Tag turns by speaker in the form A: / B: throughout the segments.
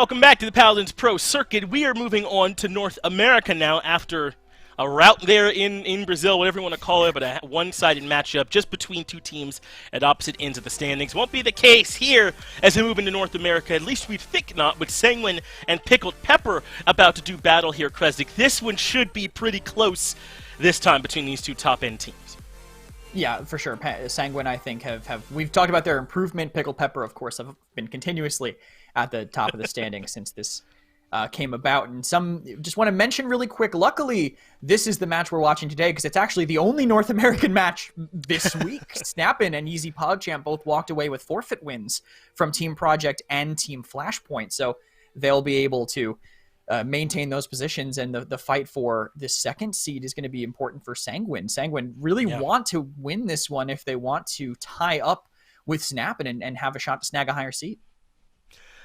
A: Welcome back to the Paladins Pro Circuit. We are moving on to North America now after a rout there in Brazil, whatever you want to call it, but a one-sided matchup just between two teams at opposite ends of the standings. Won't be the case here as we move into North America. At least we think not, with Sanguine and Pickled Pepper about to do battle here, Kresnik. This one should be pretty close this time between these two top-end teams.
B: Yeah, for sure. Sanguine, I think, we've talked about their improvement. Pickled Pepper, of course, have been continuously at the top of the standings since this came about. And just want to mention really quick, luckily, this is the match we're watching today because it's actually the only North American match this week. Snappin and Easy PogChamp both walked away with forfeit wins from Team Project and Team Flashpoint. So they'll be able to maintain those positions, and the fight for the second seed is going to be important for Sanguine. Sanguine really want to win this one if they want to tie up with Snappin and have a shot to snag a higher seed.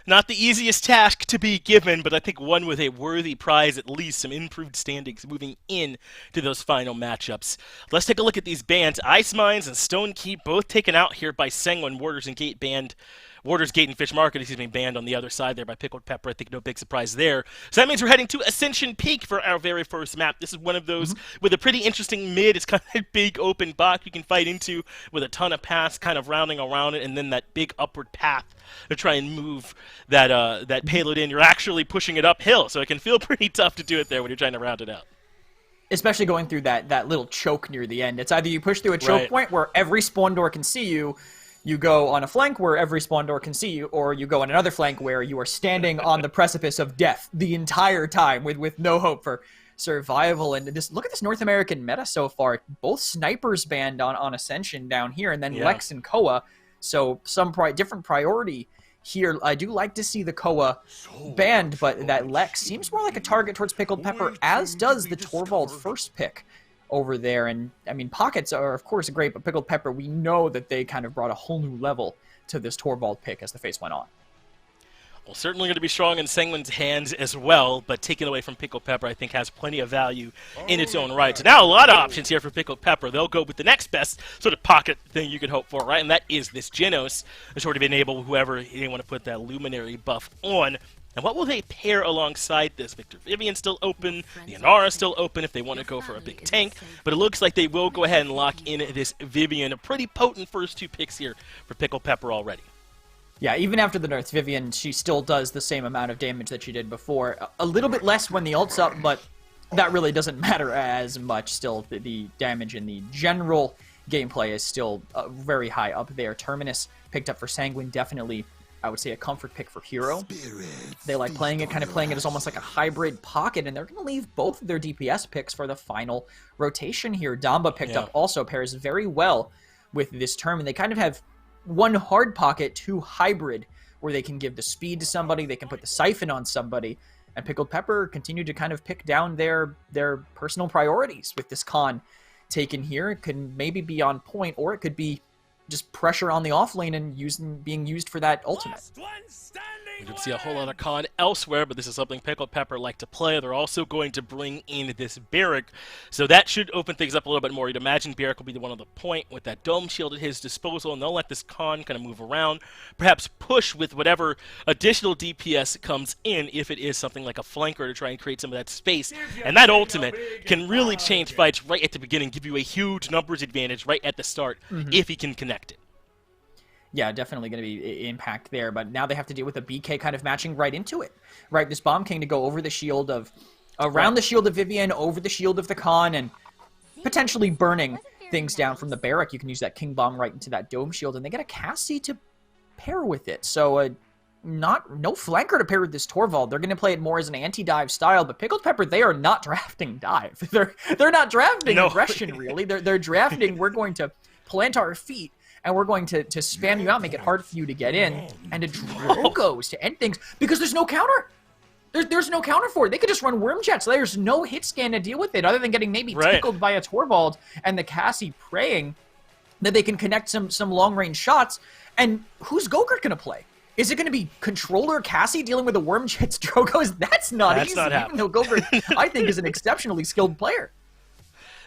A: Not the easiest task to be given, but I think one with a worthy prize, at least some improved standings moving in to those final matchups. Let's take a look at these bans. Ice Mines and Stone Keep both taken out here by Sanguine. Waters Gate and Fish Market, banned on the other side there by Pickled Pepper. I think no big surprise there. So that means we're heading to Ascension Peak for our very first map. This is one of those with a pretty interesting mid. It's kind of a big open box you can fight into with a ton of paths kind of rounding around it, and then that big upward path to try and move that payload in. You're actually pushing it uphill, so it can feel pretty tough to do it there when you're trying to round it out.
B: Especially going through that little choke near the end. It's either you push through a choke point where every spawn door can see you, you go on a flank where every spawn door can see you, or you go on another flank where you are standing on the precipice of death the entire time with no hope for survival. And look at this North American meta so far. Both snipers banned on Ascension down here, and then Lex and Koa. So some different priority here. I do like to see the Koa banned, but that Lex seems more like a target towards Pickled Pepper, as does the Torvald first pick over there. And I mean, pockets are of course great, but Pickled Pepper, we know that they kind of brought a whole new level to this Torvald pick as the phase went on.
A: Well, certainly going to be strong in Sanguine's hands as well, but taken away from Pickled Pepper, I think, has plenty of value in its own right. So now a lot of options here for Pickled Pepper. They'll go with the next best sort of pocket thing you could hope for, right? And that is this Genos to sort of enable whoever they want to put that Luminary buff on. And what will they pair alongside this? Victor Vivian's still open, the Inara's still open if they want to go for a big tank, but it looks like they will go ahead and lock in this Vivian. A pretty potent first two picks here for Pickled Pepper already.
B: Yeah, even after the nerfs, Vivian, she still does the same amount of damage that she did before. A little bit less when the ult's up, but that really doesn't matter as much. Still, the damage in the general gameplay is still very high up there. Terminus picked up for Sanguine, definitely, I would say, a comfort pick for Hero. They like playing it as almost like a hybrid pocket, and they're going to leave both of their DPS picks for the final rotation here. Damba picked up also pairs very well with this term, and they kind of have one hard pocket, two hybrid, where they can give the speed to somebody, they can put the siphon on somebody, and Pickled Pepper continue to kind of pick down their personal priorities with this con taken here. It could maybe be on point, or it could be just pressure on the off lane and being used for that ultimate.
A: We can see a whole lot of con elsewhere, but this is something Pickled Pepper like to play. They're also going to bring in this Barrack, so that should open things up a little bit more. You'd imagine Barrack will be the one on the point with that dome shield at his disposal, and they'll let this con kind of move around, perhaps push with whatever additional DPS comes in if it is something like a flanker to try and create some of that space. And that ultimate can really change fights right at the beginning, give you a huge numbers advantage right at the start if he can connect it.
B: Yeah, definitely going to be impact there, but now they have to deal with a BK kind of matching right into it. Right, this Bomb King to go over the shield of, around the shield of Vivian, over the shield of the Khan, and potentially burning things down from the Barrack. You can use that King Bomb right into that Dome Shield, and they get a Cassie to pair with it. So no flanker to pair with this Torvald. They're going to play it more as an anti-dive style, but Pickled Pepper, they are not drafting dive. They're not drafting aggression, really. They're drafting, we're going to plant our feet, and we're going to spam you out, make it hard for you to get in, and a Drogos to end things, because there's no counter. There's no counter for it. They could just run Worm Jets. There's no hit scan to deal with it, other than getting maybe tickled by a Torvald and the Cassie praying that they can connect some long-range shots. And who's Gogurt going to play? Is it going to be Controller Cassie dealing with the Worm Jets Drogos? That's not easy, even though Gogurt, I think, is an exceptionally skilled player.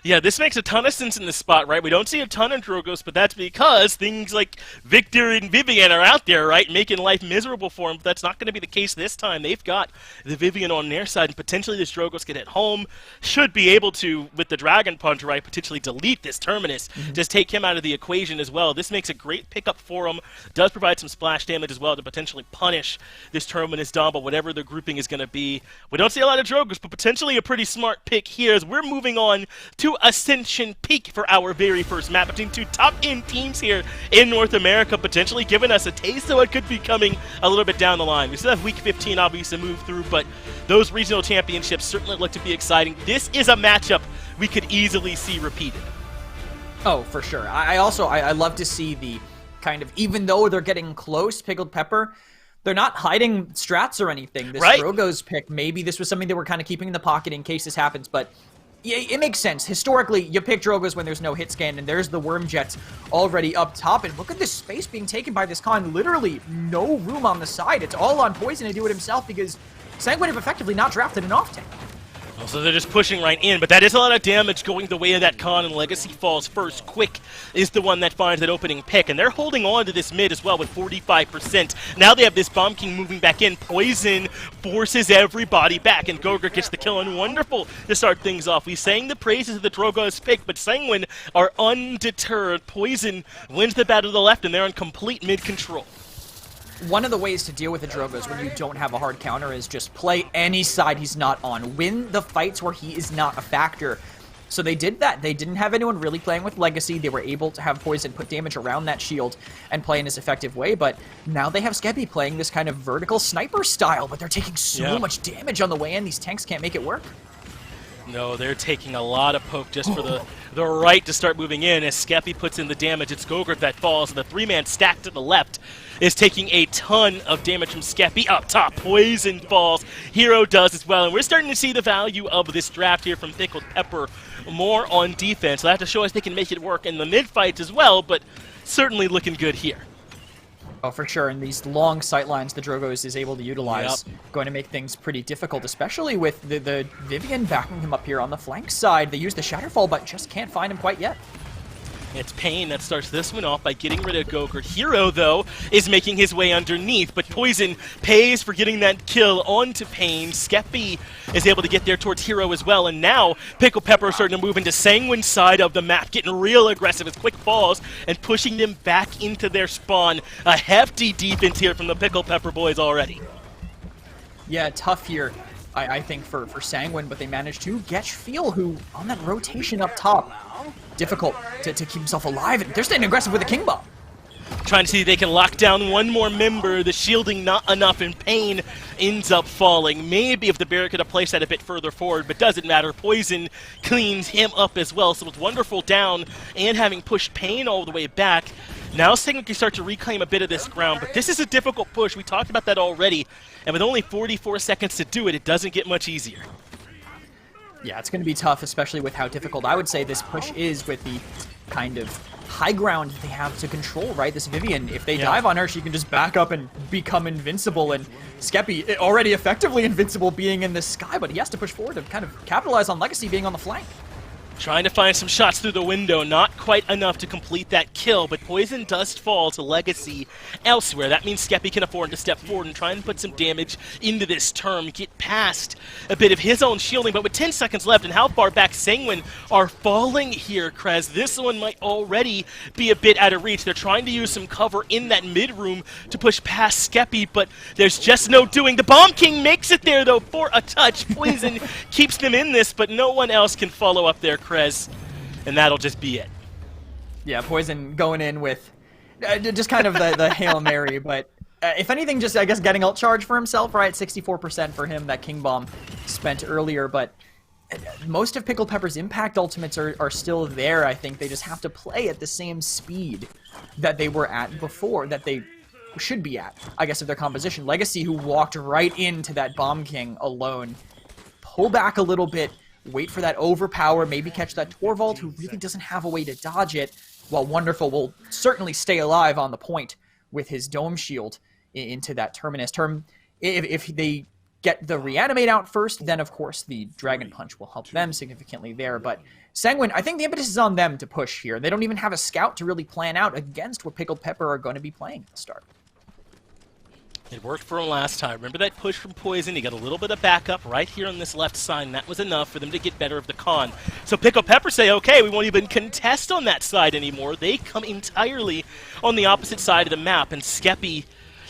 A: Yeah, this makes a ton of sense in this spot, right? We don't see a ton of Drogos, but that's because things like Victor and Vivian are out there, right? Making life miserable for them. But that's not going to be the case this time. They've got the Vivian on their side, and potentially this Drogos can hit home. Should be able to, with the Dragon Punch, right, potentially delete this Terminus. Just take him out of the equation as well. This makes a great pickup for him. Does provide some splash damage as well to potentially punish this Terminus Dumble, whatever the grouping is going to be. We don't see a lot of Drogos, but potentially a pretty smart pick here as we're moving on to Ascension Peak for our very first map between two top-end teams here in North America, potentially giving us a taste of what could be coming a little bit down the line. We still have Week 15 obviously to move through, but those regional championships certainly look to be exciting. This is a matchup we could easily see repeated.
B: Oh, for sure. I love to see the kind of, even though they're getting close, Pickled Pepper, they're not hiding strats or anything. This
A: right.
B: Drogo's pick, maybe this was something they were kind of keeping in the pocket in case this happens, but yeah, it makes sense. Historically, you pick Drogos when there's no hit scan, and there's the Worm Jets already up top, and look at this space being taken by this Khan. Literally no room on the side. It's all on Poison to do it himself because Sanguine have effectively not drafted an off-tank.
A: So they're just pushing right in, but that is a lot of damage going the way of that Khan, and Legacy falls first. Quick is the one that finds that opening pick, and they're holding on to this mid as well with 45%. Now they have this Bomb King moving back in. Poison forces everybody back, and Gogurt gets the kill, and wonderful to start things off. We sang the praises of the Drogo's pick, but Sanguine are undeterred. Poison wins the battle to the left, and they're in complete mid control.
B: One of the ways to deal with the Drogos when you don't have a hard counter is just play any side he's not on. Win the fights where he is not a factor. So they did that. They didn't have anyone really playing with Legacy. They were able to have Poison put damage around that shield and play in this effective way, but now they have Skeppy playing this kind of vertical sniper style, but they're taking so much damage on the way in. These tanks can't make it work.
A: No, they're taking a lot of poke just for the right to start moving in. As Skeppy puts in the damage, it's Gogurt that falls, and the three-man stack to the left is taking a ton of damage from Skeppy. Up top, Poison falls. Hero does as well, and we're starting to see the value of this draft here from Pickled Pepper. More on defense. They'll have to show us they can make it work in the mid-fights as well, but certainly looking good here.
B: Oh, for sure, and these long sight lines the Drogos is able to utilize going to make things pretty difficult, especially with the Vivian backing him up here on the flank side. They use the Shatterfall, but just can't find him quite yet.
A: It's Pain that starts this one off by getting rid of Gogurt. Hero, though, is making his way underneath, but Poison pays for getting that kill onto Pain. Skeppy is able to get there towards Hero as well, and now Pickled Pepper is starting to move into Sanguine's side of the map, getting real aggressive with quick falls and pushing them back into their spawn. A hefty defense here from the Pickled Pepper boys already.
B: Yeah, tough here, I think, for Sanguine, but they managed to get Feel, who, on that rotation up top, difficult to keep himself alive, and they're staying aggressive with the King Bomb.
A: Trying to see if they can lock down one more member. The shielding not enough, and Pain ends up falling. Maybe if the Barret could have placed that a bit further forward, but doesn't matter. Poison cleans him up as well, so it's Wonderful down and having pushed Pain all the way back. Now Sanguine can start to reclaim a bit of this ground, but this is a difficult push. We talked about that already, and with only 44 seconds to do it, it doesn't get much easier.
B: Yeah, it's going to be tough, especially with how difficult I would say this push is with the kind of high ground they have to control, right? This Vivian, if they dive on her, she can just back up and become invincible, and Skeppy, already effectively invincible being in the sky, but he has to push forward to kind of capitalize on Legacy being on the flank.
A: Trying to find some shots through the window, not quite enough to complete that kill, but Poison does fall to Legacy elsewhere. That means Skeppy can afford to step forward and try and put some damage into this term, get past a bit of his own shielding, but with 10 seconds left and how far back Sanguine are falling here, Krez, this one might already be a bit out of reach. They're trying to use some cover in that mid-room to push past Skeppy, but there's just no doing. The Bomb King makes it there, though, for a touch. Poison keeps them in this, but no one else can follow up there, Krez, and that'll just be it.
B: Yeah, Poison going in with just kind of the Hail Mary, but if anything, just, I guess, getting ult charge for himself, right? 64% for him, that King Bomb spent earlier, but most of Pickled Pepper's impact ultimates are still there. I think they just have to play at the same speed that they were at before, that they should be at, I guess, of their composition. Legacy, who walked right into that Bomb King alone, pull back a little bit, wait for that overpower, maybe catch that Torvald, who really doesn't have a way to dodge it, while Wonderful will certainly stay alive on the point with his Dome Shield into that Terminus. If they get the reanimate out first, then of course the Dragon Punch will help them significantly there. But Sanguine, I think the impetus is on them to push here. They don't even have a scout to really plan out against what Pickled Pepper are going to be playing at the start.
A: It worked for him last time. Remember that push from Poison? He got a little bit of backup right here on this left side, and that was enough for them to get better of the con. So Pickled Pepper say, okay, we won't even contest on that side anymore. They come entirely on the opposite side of the map, and Skeppy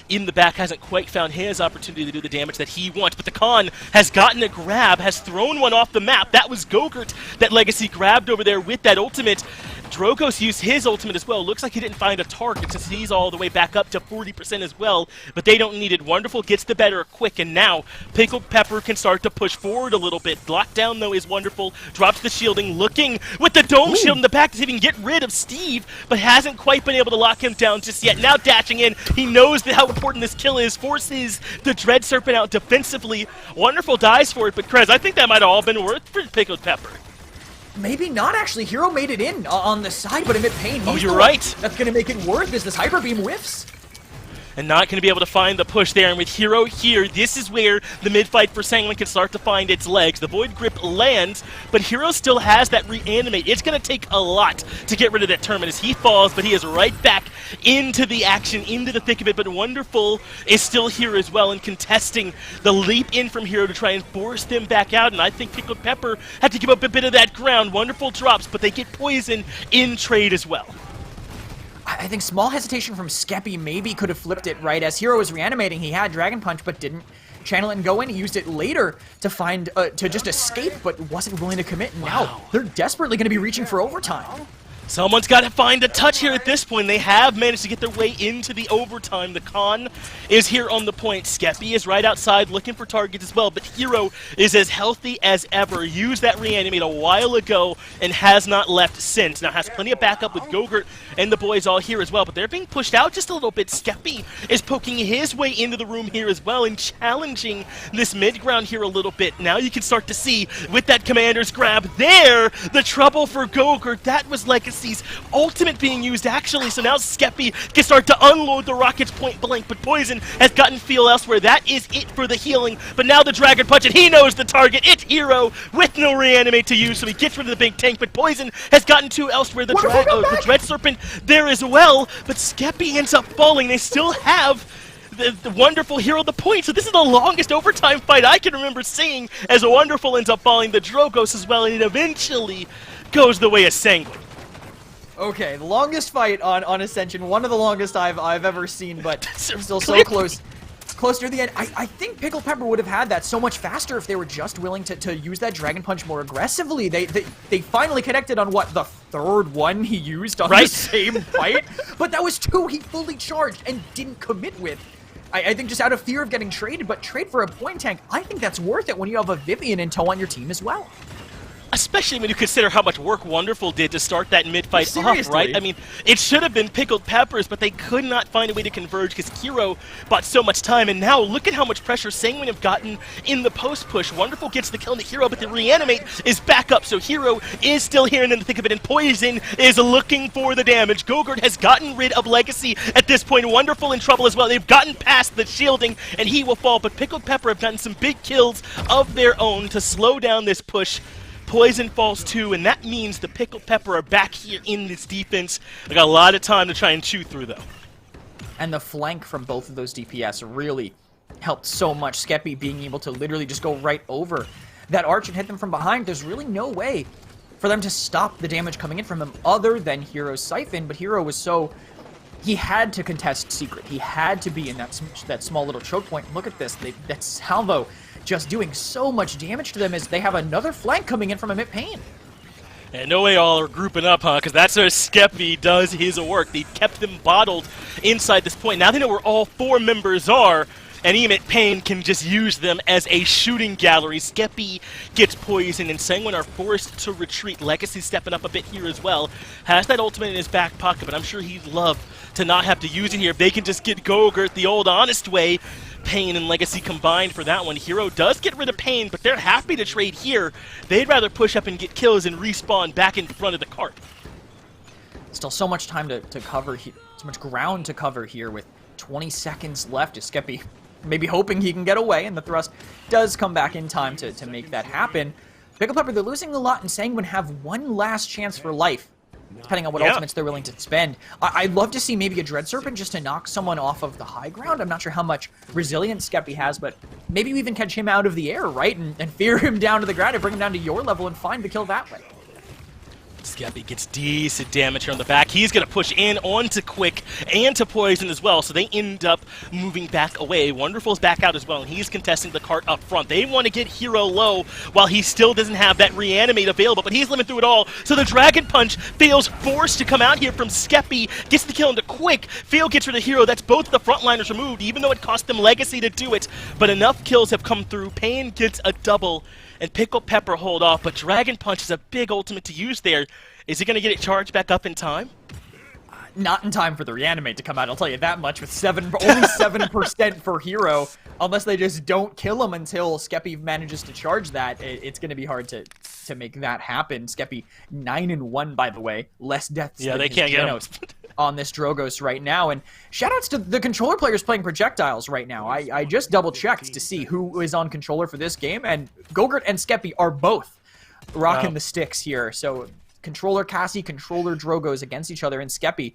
A: in the back hasn't quite found his opportunity to do the damage that he wants, but the Khan has gotten a grab, has thrown one off the map. That was Gogurt that Legacy grabbed over there with that ultimate. Drogos used his ultimate as well. Looks like he didn't find a target since he's all the way back up to 40% as well, but they don't need it. Wonderful gets the better quick, and now Pickled Pepper can start to push forward a little bit. Lockdown, though, is Wonderful. Drops the shielding, looking with the dome shield in the back to see if he can get rid of Steve, but hasn't quite been able to lock him down just yet. Now dashing in, he knows how important this kill is, forces the Dread Serpent out defensively. Wonderful dies for it, but Krez, I think that might have all been worth for Pickled Pepper.
B: Maybe not, actually. Hero made it in on the side, but amid pain.
A: Oh, you're right.
B: That's going to make it worth is this Hyper Beam whiffs.
A: And not going to be able to find the push there. And with Hero here, this is where the mid-fight for Sanguine can start to find its legs. The Void Grip lands, but Hero still has that reanimate. It's going to take a lot to get rid of that Terminus. He falls, but he is right back into the action, into the thick of it. But Wonderful is still here as well and contesting the leap in from Hero to try and force them back out. And I think Pickled Pepper had to give up a bit of that ground. Wonderful drops, but they get Poison in trade as well.
B: I think small hesitation from Skeppy maybe could have flipped it, right? As Hero was reanimating, he had Dragon Punch, but didn't channel it and go in. He used it later to find, to just escape, but wasn't willing to commit. And now they're desperately going to be reaching for overtime.
A: Someone's got to find a touch here at this point. They have managed to get their way into the overtime. The Khan is here on the point. Skeppy is right outside looking for targets as well, but Hero is as healthy as ever. Used that reanimate a while ago and has not left since. Now has plenty of backup with Gogurt and the boys all here as well, but they're being pushed out just a little bit. Skeppy is poking his way into the room here as well and challenging this mid-ground here a little bit. Now you can start to see with that Commander's grab there, the trouble for Gogurt. That was Legacy's ultimate being used actually, so now Skeppy can start to unload the rockets point blank, but Poison has gotten feel elsewhere. That is it for the healing, but now the Dragon Punch, and he knows the target. It's Hero with no reanimate to use, so he gets rid of the big tank, but Poison has gotten to elsewhere. The Dread Serpent there as well, but Skeppy ends up falling. They still have the Wonderful Hero the point, so this is the longest overtime fight I can remember seeing, as Wonderful ends up falling, the Drogos as well, and it eventually goes the way of Sanguine.
B: Okay, the longest fight on Ascension, one of the longest I've ever seen, but still so close. Close near the end. I think Pickled Pepper would have had that so much faster if they were just willing to use that Dragon Punch more aggressively. They finally connected on, what, the third one he used on the same fight? But that was two he fully charged and didn't commit with. I think just out of fear of getting traded, but trade for a point tank, I think that's worth it when you have a Vivian in tow on your team as well.
A: Especially when you consider how much work Wonderful did to start that mid-fight off, right? I mean, it should have been Pickled Peppers, but they could not find a way to converge because Hero bought so much time, and now look at how much pressure Sanguine have gotten in the post-push. Wonderful gets the kill on the Hero, but the reanimate is back up, so Hero is still here in the thick of it, and Poison is looking for the damage. Gogurt has gotten rid of Legacy at this point. Wonderful in trouble as well. They've gotten past the shielding, and he will fall, but Pickled Pepper have gotten some big kills of their own to slow down this push. Poison falls too, and that means the Pickled Pepper are back here in this defense. They got a lot of time to try and chew through, though.
B: And the flank from both of those DPS really helped so much. Skeppy being able to literally just go right over that arch and hit them from behind. There's really no way for them to stop the damage coming in from him other than Hero's Siphon, but Hero was so... He had to contest Secret. He had to be in that small little choke point. Look at this. That salvo just doing so much damage to them as they have another flank coming in from Emit Pain.
A: And no way all are grouping up, huh? Because that's where Skeppy does his work. They kept them bottled inside this point. Now they know where all four members are, and Emit Pain can just use them as a shooting gallery. Skeppy gets poisoned, and Sanguine are forced to retreat. Legacy stepping up a bit here as well. Has that ultimate in his back pocket, but I'm sure he'd love to not have to use it here. If they can just get Gogurt the old honest way, Pain and Legacy combined for that one. Hero does get rid of Pain, but they're happy to trade here. They'd rather push up and get kills and respawn back in front of the cart.
B: Still so much time to cover here, so much ground to cover here with 20 seconds left as Skeppy maybe hoping he can get away, and the thrust does come back in time to make that happen. Pickled Pepper, they're losing a lot, and Sanguine have one last chance for life, depending on what ultimates they're willing to spend. I'd love to see maybe a Dread Serpent just to knock someone off of the high ground. I'm not sure how much resilience Skeppy has, but maybe we even catch him out of the air, right? And fear him down to the ground and bring him down to your level and find the kill that way.
A: Skeppy gets decent damage here on the back. He's going to push in onto Quick and to Poison as well, so they end up moving back away. Wonderful's back out as well, and he's contesting the cart up front. They want to get Hero low while he still doesn't have that reanimate available, but he's living through it all, so the Dragon Punch fails, forced to come out here from Skeppy, gets the kill into Quick. Fail gets rid of Hero. That's both the frontliners removed, even though it cost them Legacy to do it, but enough kills have come through. Pain gets a double, and Pickled Pepper hold off, but Dragon Punch is a big ultimate to use there. Is he going to get it charged back up in time?
B: Not in time for the reanimate to come out, I'll tell you that much, with only 7% for Hero. Unless they just don't kill him until Skeppy manages to charge that, it's going to be hard to make that happen. Skeppy 9-1, by the way. Less deaths than
A: they can't get him
B: on this Drogos right now. And shoutouts to the controller players playing projectiles right now. I just double-checked to see who is on controller for this game, and Gogurt and Skeppy are both rocking the sticks here. So controller Cassie, controller Drogos against each other, and Skeppy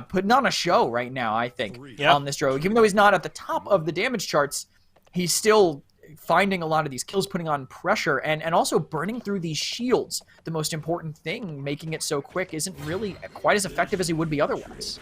B: putting on a show right now, I think, on this Drogo. Even though he's not at the top of the damage charts, he's still finding a lot of these kills, putting on pressure, and also burning through these shields. The most important thing, making it so quick, isn't really quite as effective as he would be otherwise.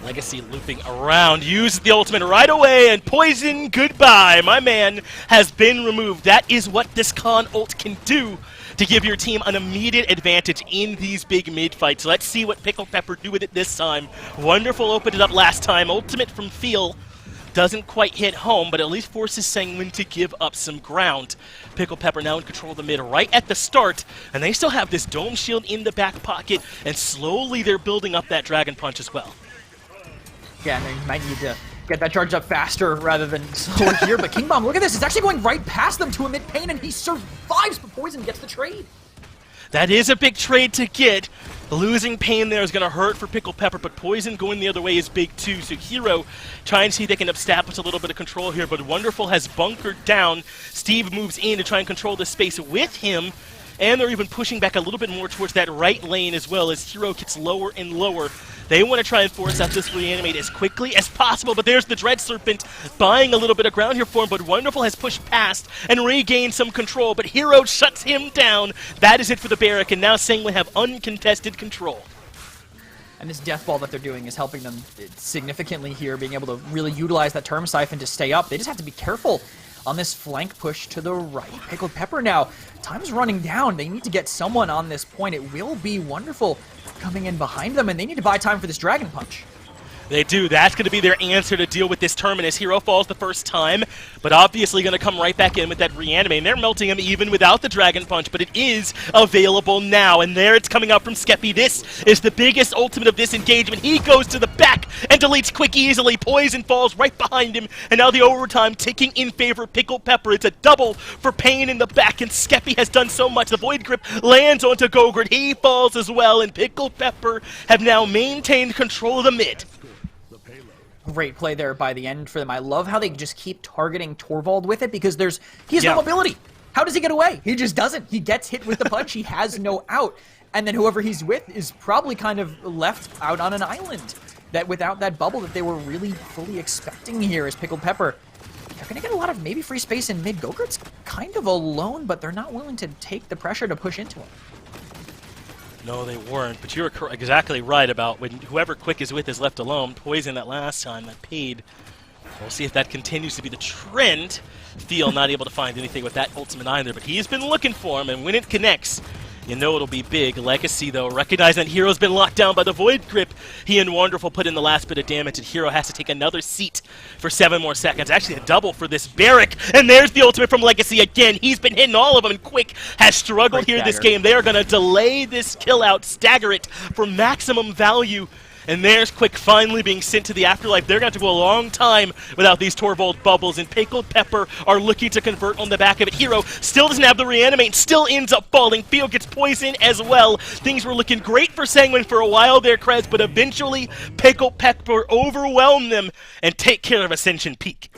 A: Legacy looping around, uses the ultimate right away, and Poison, goodbye. My man has been removed. That is what this Khan ult can do to give your team an immediate advantage in these big mid-fights. Let's see what Pickled Pepper do with it this time. Wonderful opened it up last time. Ultimate from Feel doesn't quite hit home, but at least forces Sanguine to give up some ground. Pickled Pepper now in control of the mid right at the start, and they still have this Dome Shield in the back pocket, and slowly they're building up that Dragon Punch as well.
B: Yeah, and they might need to get that charged up faster rather than slower here, but King Bomb, look at this, it's actually going right past them to emit pain, and he survives, but Poison gets the trade.
A: That is a big trade to get. Losing Pain there is going to hurt for Pickled Pepper, but Poison going the other way is big too. So Hero trying to see if they can establish a little bit of control here, but Wonderful has bunkered down. Steve moves in to try and control the space with him, and they're even pushing back a little bit more towards that right lane as well as Hero gets lower and lower. They want to try and force out this reanimate as quickly as possible, but there's the Dread Serpent buying a little bit of ground here for him, but Wonderful has pushed past and regained some control, but Hero shuts him down. That is it for the Barrack, and now Sanguine have uncontested control.
B: And this death ball that they're doing is helping them significantly here, being able to really utilize that Term Siphon to stay up. They just have to be careful on this flank push to the right. Pickled Pepper now, time's running down. They need to get someone on this point. It will be Wonderful coming in behind them, and they need to buy time for this Dragon Punch.
A: They do. That's going to be their answer to deal with this Terminus. Hero falls the first time, but obviously going to come right back in with that reanimate. And they're melting him even without the Dragon Punch, but it is available now. And there it's coming out from Skeppy. This is the biggest ultimate of this engagement. He goes to the back and deletes Quick easily. Poison falls right behind him, and now the overtime ticking in favor of Pickled Pepper. It's a double for Pain in the back, and Skeppy has done so much. The Void Grip lands onto Gogurt. He falls as well, and Pickled Pepper have now maintained control of the mid.
B: Great play there by the end for them. I love how they just keep targeting Torvald with it because he has no mobility. How does he get away? He just doesn't. He gets hit with the punch. He has no out. And then whoever he's with is probably kind of left out on an island that without that bubble that they were really fully expecting here as Pickled Pepper. They're going to get a lot of maybe free space in mid. Gogurt's kind of alone, but they're not willing to take the pressure to push into him.
A: No, they weren't, but you're exactly right about when whoever Quick is with is left alone. Poison that last time, that paid. We'll see if that continues to be the trend. Feel not able to find anything with that ultimate either, but he's been looking for him, and when it connects, you know it'll be big. Legacy, though, recognizing that Hero's been locked down by the Void Grip. He and Wonderful put in the last bit of damage, and Hero has to take another seat for 7 more seconds. Actually, a double for this Barrack, and there's the ultimate from Legacy again. He's been hitting all of them, and Quick has struggled here this game. They are going to delay this kill out, stagger it for maximum value, And there's Quick finally being sent to the afterlife. They're going to go a long time without these Torvald bubbles, and Pickled Pepper are looking to convert on the back of it. Hero still doesn't have the reanimate, still ends up falling. Field gets poisoned as well. Things were looking great for Sanguine for a while there, Krez, but eventually Pickled Pepper overwhelm them and take care of Ascension Peak.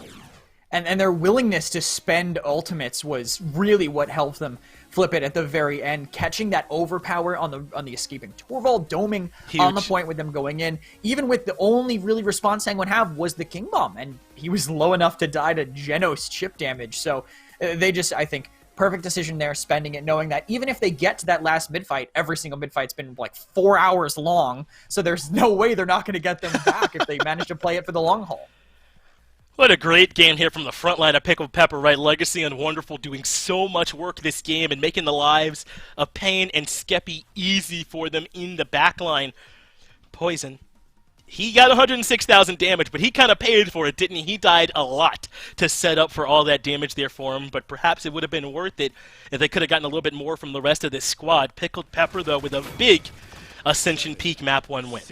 B: And their willingness to spend ultimates was really what helped them flip it at the very end, catching that overpower on the escaping Torvald, doming
A: Huge.
B: On the point with them going in. Even with the only really response Sanguine have was the King Bomb, and he was low enough to die to Genos chip damage. So they just, I think, perfect decision there, spending it, knowing that even if they get to that last mid-fight, every single mid-fight's been like 4 hours long, so there's no way they're not going to get them back if they manage to play it for the long haul.
A: What a great game here from the front line of Pickled Pepper, right? Legacy and Wonderful doing so much work this game and making the lives of Pain and Skeppy easy for them in the back line. Poison. He got 106,000 damage, but he kind of paid for it, didn't he? He died a lot to set up for all that damage there for him, but perhaps it would have been worth it if they could have gotten a little bit more from the rest of this squad. Pickled Pepper, though, with a big Ascension Peak Map 1 win.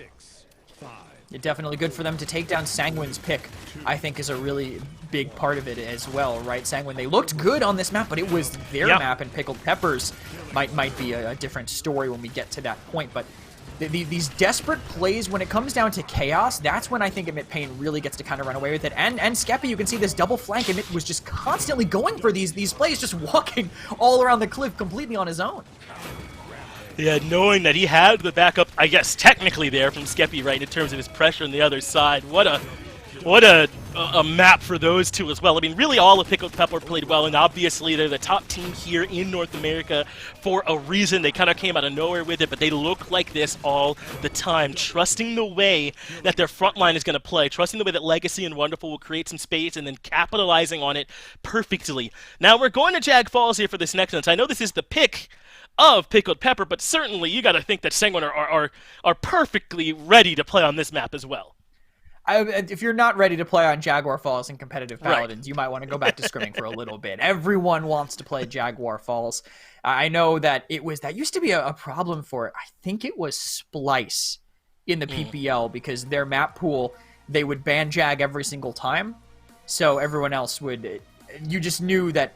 B: Definitely good for them to take down Sanguine's pick, I think, is a really big part of it as well, right? Sanguine, they looked good on this map, but it was their map, and Pickled Peppers might be a different story when we get to that point. But these desperate plays, when it comes down to chaos, that's when I think Emit Pain really gets to kind of run away with it. And Skeppy, you can see this double flank. Emit was just constantly going for these plays, just walking all around the cliff completely on his own.
A: Yeah, knowing that he had the backup, I guess, technically there from Skeppy, right, in terms of his pressure on the other side. What a map for those two as well. I mean, really all of Pickled Pepper played well, and obviously they're the top team here in North America for a reason. They kind of came out of nowhere with it, but they look like this all the time, trusting the way that their front line is going to play, trusting the way that Legacy and Wonderful will create some space, and then capitalizing on it perfectly. Now, we're going to Jag Falls here for this next one, so I know this is the pick of Pickled Pepper, but certainly you got to think that Sanguine are perfectly ready to play on this map as well.
B: If you're not ready to play on Jaguar Falls and competitive Paladins, you might want to go back to scrimming for a little bit. Everyone wants to play Jaguar Falls. I know that that used to be a problem for, I think it was Splice in the PPL, because their map pool, they would ban Jag every single time. So everyone else you just knew that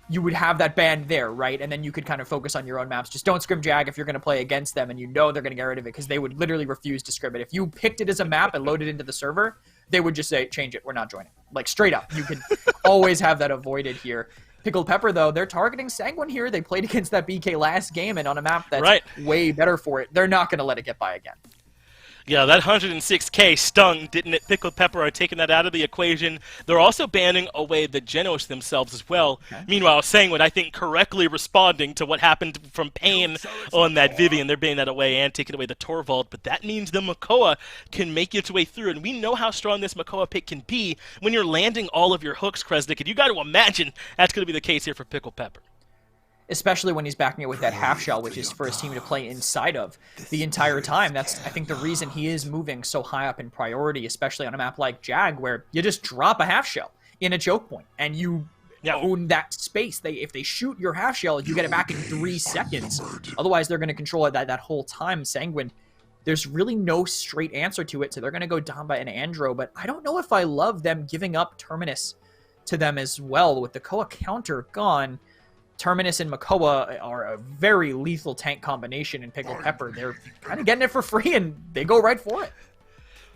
B: you would have that ban there, right? And then you could kind of focus on your own maps. Just don't scrim Jag if you're going to play against them, and you know they're going to get rid of it, because they would literally refuse to scrim it. If you picked it as a map and loaded it into the server, they would just say, change it, we're not joining. Like, straight up. You could always have that avoided here. Pickled Pepper, though, they're targeting Sanguine here. They played against that BK last game, and on a map that's way better for it, they're not going to let it get by again.
A: Yeah, that 106k stung, didn't it? Pickled Pepper are taking that out of the equation. They're also banning away the Genos themselves as well. Okay. Meanwhile, Sanguine, I think, correctly responding to what happened from Pain on that Vivian. They're banning that away and taking away the Torvald, but that means the Makoa can make its way through, and we know how strong this Makoa pick can be when you're landing all of your hooks, Kresnik, and you got to imagine that's going to be the case here for Pickled Pepper.
B: Especially when he's backing it with that half shell, which is for his team to play inside of the entire time. That's, I think, the reason he is moving so high up in priority, especially on a map like Jag, where you just drop a half shell in a choke point, and you own that space. If they shoot your half shell, you get it back in 3 seconds. Otherwise, they're going to control it that whole time. Sanguine, there's really no straight answer to it, so they're going to go Damba and Andro, but I don't know if I love them giving up Terminus to them as well. With the Koa counter gone, Terminus and Makoa are a very lethal tank combination in Pickled Pepper. They're kind of getting it for free, and they go right for it.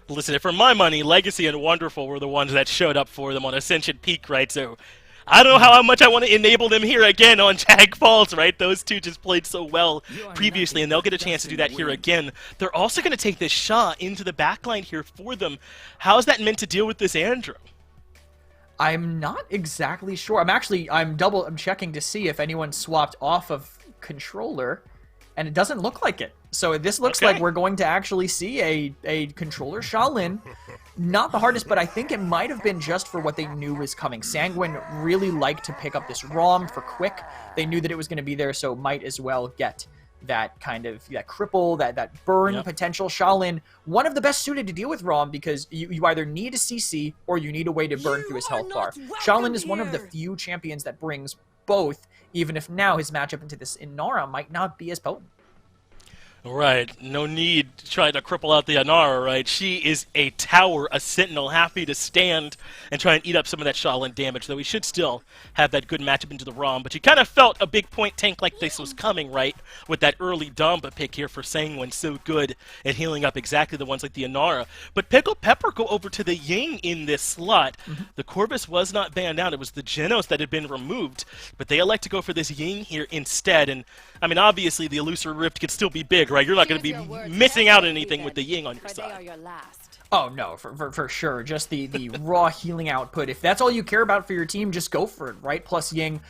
A: Listen, for my money, Legacy and Wonderful were the ones that showed up for them on Ascension Peak, right? So I don't know how much I want to enable them here again on Jag Falls, right? Those two just played so well previously, and they'll get a chance to do that here again. They're also going to take this shot into the backline here for them. How is that meant to deal with this Andro?
B: I'm not exactly sure. I'm checking to see if anyone swapped off of controller, and it doesn't look like it. So this looks like we're going to actually see a controller Shaolin. Not the hardest, but I think it might have been just for what they knew was coming. Sanguine really liked to pick up this ROM for quick. They knew that it was going to be there, so might as well get that kind of cripple, that burn potential. Shaolin, one of the best suited to deal with ROM, because you either need a CC or you need a way to burn through his health bar. Shaolin is one of the few champions that brings both, even if now his matchup into this Inara might not be as potent.
A: Right, no need to try to cripple out the Anara, right? She is a tower, a sentinel, happy to stand and try and eat up some of that Shaolin damage, though we should still have that good matchup into the ROM. But you kind of felt a big point tank like this was coming, right? With that early Damba pick here for Sanguine, so good at healing up exactly the ones like the Anara. But Pickled Pepper go over to the Ying in this slot. The Corvus was not banned out, it was the Genos that had been removed, but they elect to go for this Ying here instead. And I mean, obviously the Illusory Rift could still be big, right? You're not going to be missing out on anything with the Ying on your side.
B: Oh, no, for sure. Just the raw healing output. If that's all you care about for your team, just go for it, right? Plus Ying,